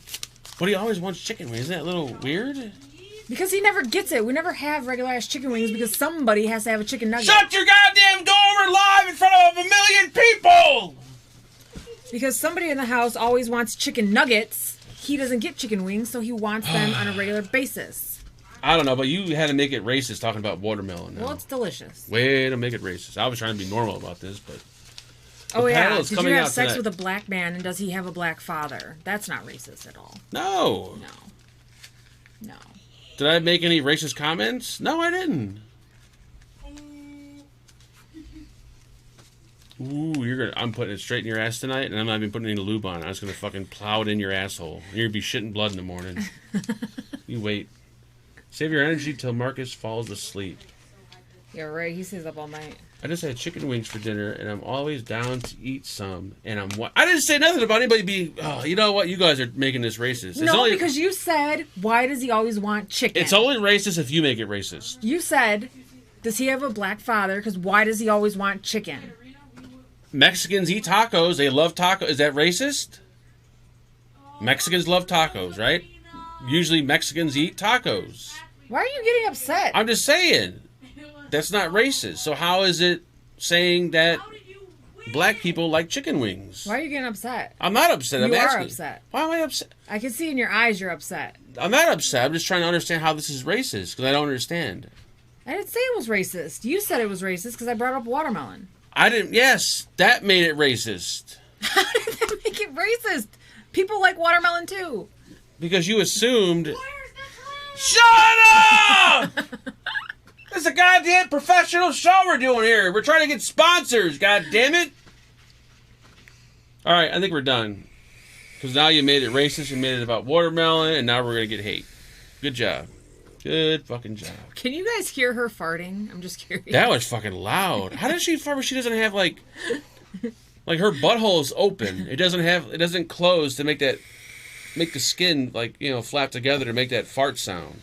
But he always wants chicken wings. Isn't that a little weird? Because he never gets it. We never have regular-ass chicken wings because somebody has to have a chicken nugget. Shut your goddamn door! We're live in front of 1 million people! Because somebody in the house always wants chicken nuggets. He doesn't get chicken wings, so he wants them on a regular basis. I don't know, but you had to make it racist talking about watermelon. Well, it's delicious. Way to make it racist. I was trying to be normal about this, but... Oh, yeah. Did you have sex with a black man, and does he have a black father? That's not racist at all. No. No. Did I make any racist comments? No, I didn't. Ooh, I'm putting it straight in your ass tonight, and I'm not even putting any lube on. I'm just gonna fucking plow it in your asshole. You're gonna be shitting blood in the morning. You wait. Save your energy till Marcus falls asleep. You're right. He stays up all night. I just had chicken wings for dinner, and I'm always down to eat some. And I didn't say nothing about anybody being. Oh, you know what? You guys are making this racist. No, because you said, "Why does he always want chicken?" It's only racist if you make it racist. You said, "Does he have a black father? Because why does he always want chicken?" Mexicans eat tacos. They love tacos. Is that racist? Mexicans love tacos, right? Usually Mexicans eat tacos. Why are you getting upset? I'm just saying. That's not racist. So how is it saying that black people like chicken wings? Why are you getting upset? I'm not upset. I'm asking. You are upset. Why am I upset? I can see in your eyes you're upset. I'm not upset. I'm just trying to understand how this is racist because I don't understand. I didn't say it was racist. You said it was racist because I brought up watermelon. I didn't. Yes, that made it racist. How did that make it racist? People like watermelon too. Because you assumed. Shut up! This is a goddamn professional show we're doing here. We're trying to get sponsors. God damn it! All right, I think we're done. Because now you made it racist. You made it about watermelon, and now we're gonna get hate. Good job. Good fucking job. Can you guys hear her farting? I'm just curious. That was fucking loud. How does she fart when she doesn't have like her butthole is open? It doesn't close to make the skin flap together to make that fart sound.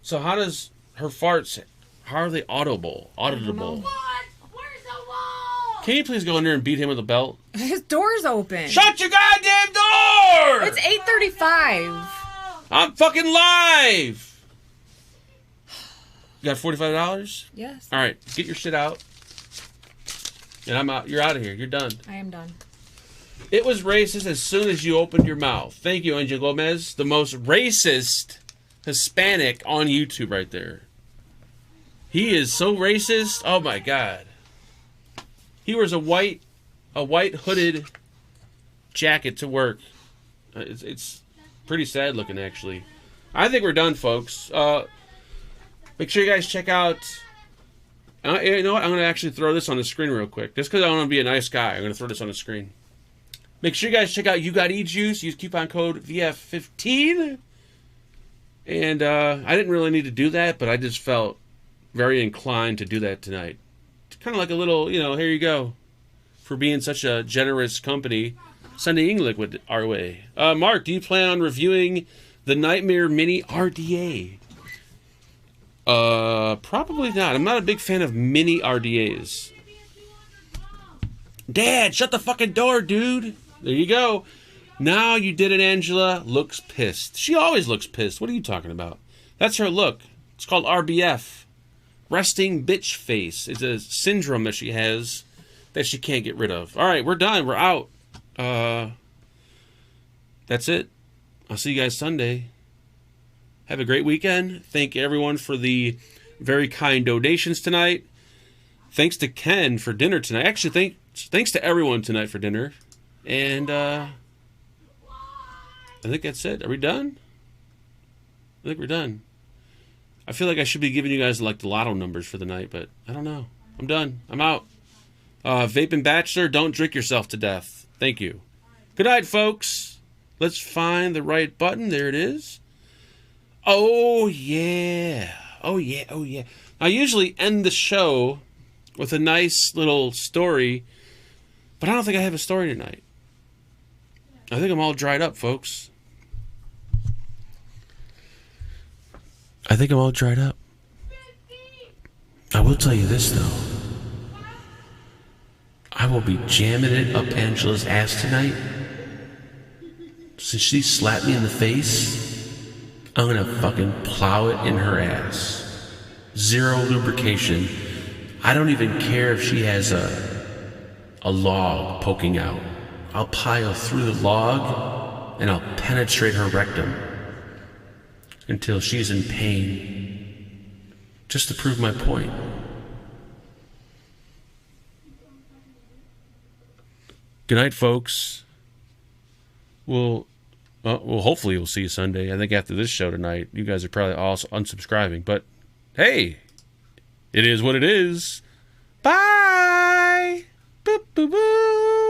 So how does her farts? How are they audible? Auditable. What? Where's the wall? Can you please go in there and beat him with a belt? His door's open. Shut your goddamn door! It's 8:35. I'm fucking live. You got $45? Yes. All right, get your shit out. And I'm out. You're out of here. You're done. I am done. It was racist as soon as you opened your mouth. Thank you, Angel Gomez. The most racist Hispanic on YouTube right there. He is so racist. Oh my God. He wears a white hooded jacket to work. It's pretty sad looking, actually. I think we're done, folks. Make sure you guys check out... you know what? I'm going to actually throw this on the screen real quick. Just because I want to be a nice guy, I'm going to throw this on the screen. Make sure you guys check out You Got E-Juice. Use coupon code VF15. And I didn't really need to do that, but I just felt very inclined to do that tonight. It's kind of like a little, here you go. For being such a generous company, sending e-liquid our way. Mark, do you plan on reviewing the Nightmare Mini RDA? Probably not. I'm not a big fan of mini RDAs. Dad, shut the fucking door, dude. There you go. Now you did it, Angela. Looks pissed. She always looks pissed. What are you talking about? That's her look. It's called RBF. Resting bitch face. It's a syndrome that she has that she can't get rid of. All right, we're done. We're out. That's it. I'll see you guys Sunday. Have a great weekend. Thank everyone for the very kind donations tonight. Thanks to Ken for dinner tonight. Actually, thanks to everyone tonight for dinner. And I think that's it. Are we done? I think we're done. I feel like I should be giving you guys like the lotto numbers for the night, but I don't know. I'm done. I'm out. Vaping Bachelor, don't drink yourself to death. Thank you. Good night, folks. Let's find the right button. There it is. Oh, yeah. Oh, yeah. Oh, yeah. I usually end the show with a nice little story, but I don't think I have a story tonight. I think I'm all dried up, folks. I think I'm all dried up. I will tell you this, though. I will be jamming it up Angela's ass tonight. Since she slapped me in the face, I'm gonna fucking plow it in her ass. Zero lubrication. I don't even care if she has a log poking out. I'll pile through the log, and I'll penetrate her rectum until she's in pain, just to prove my point. Good night, folks. Well, hopefully we'll see you Sunday. I think after this show tonight, you guys are probably all unsubscribing. But, hey, it is what it is. Bye! Boop, boop, boop.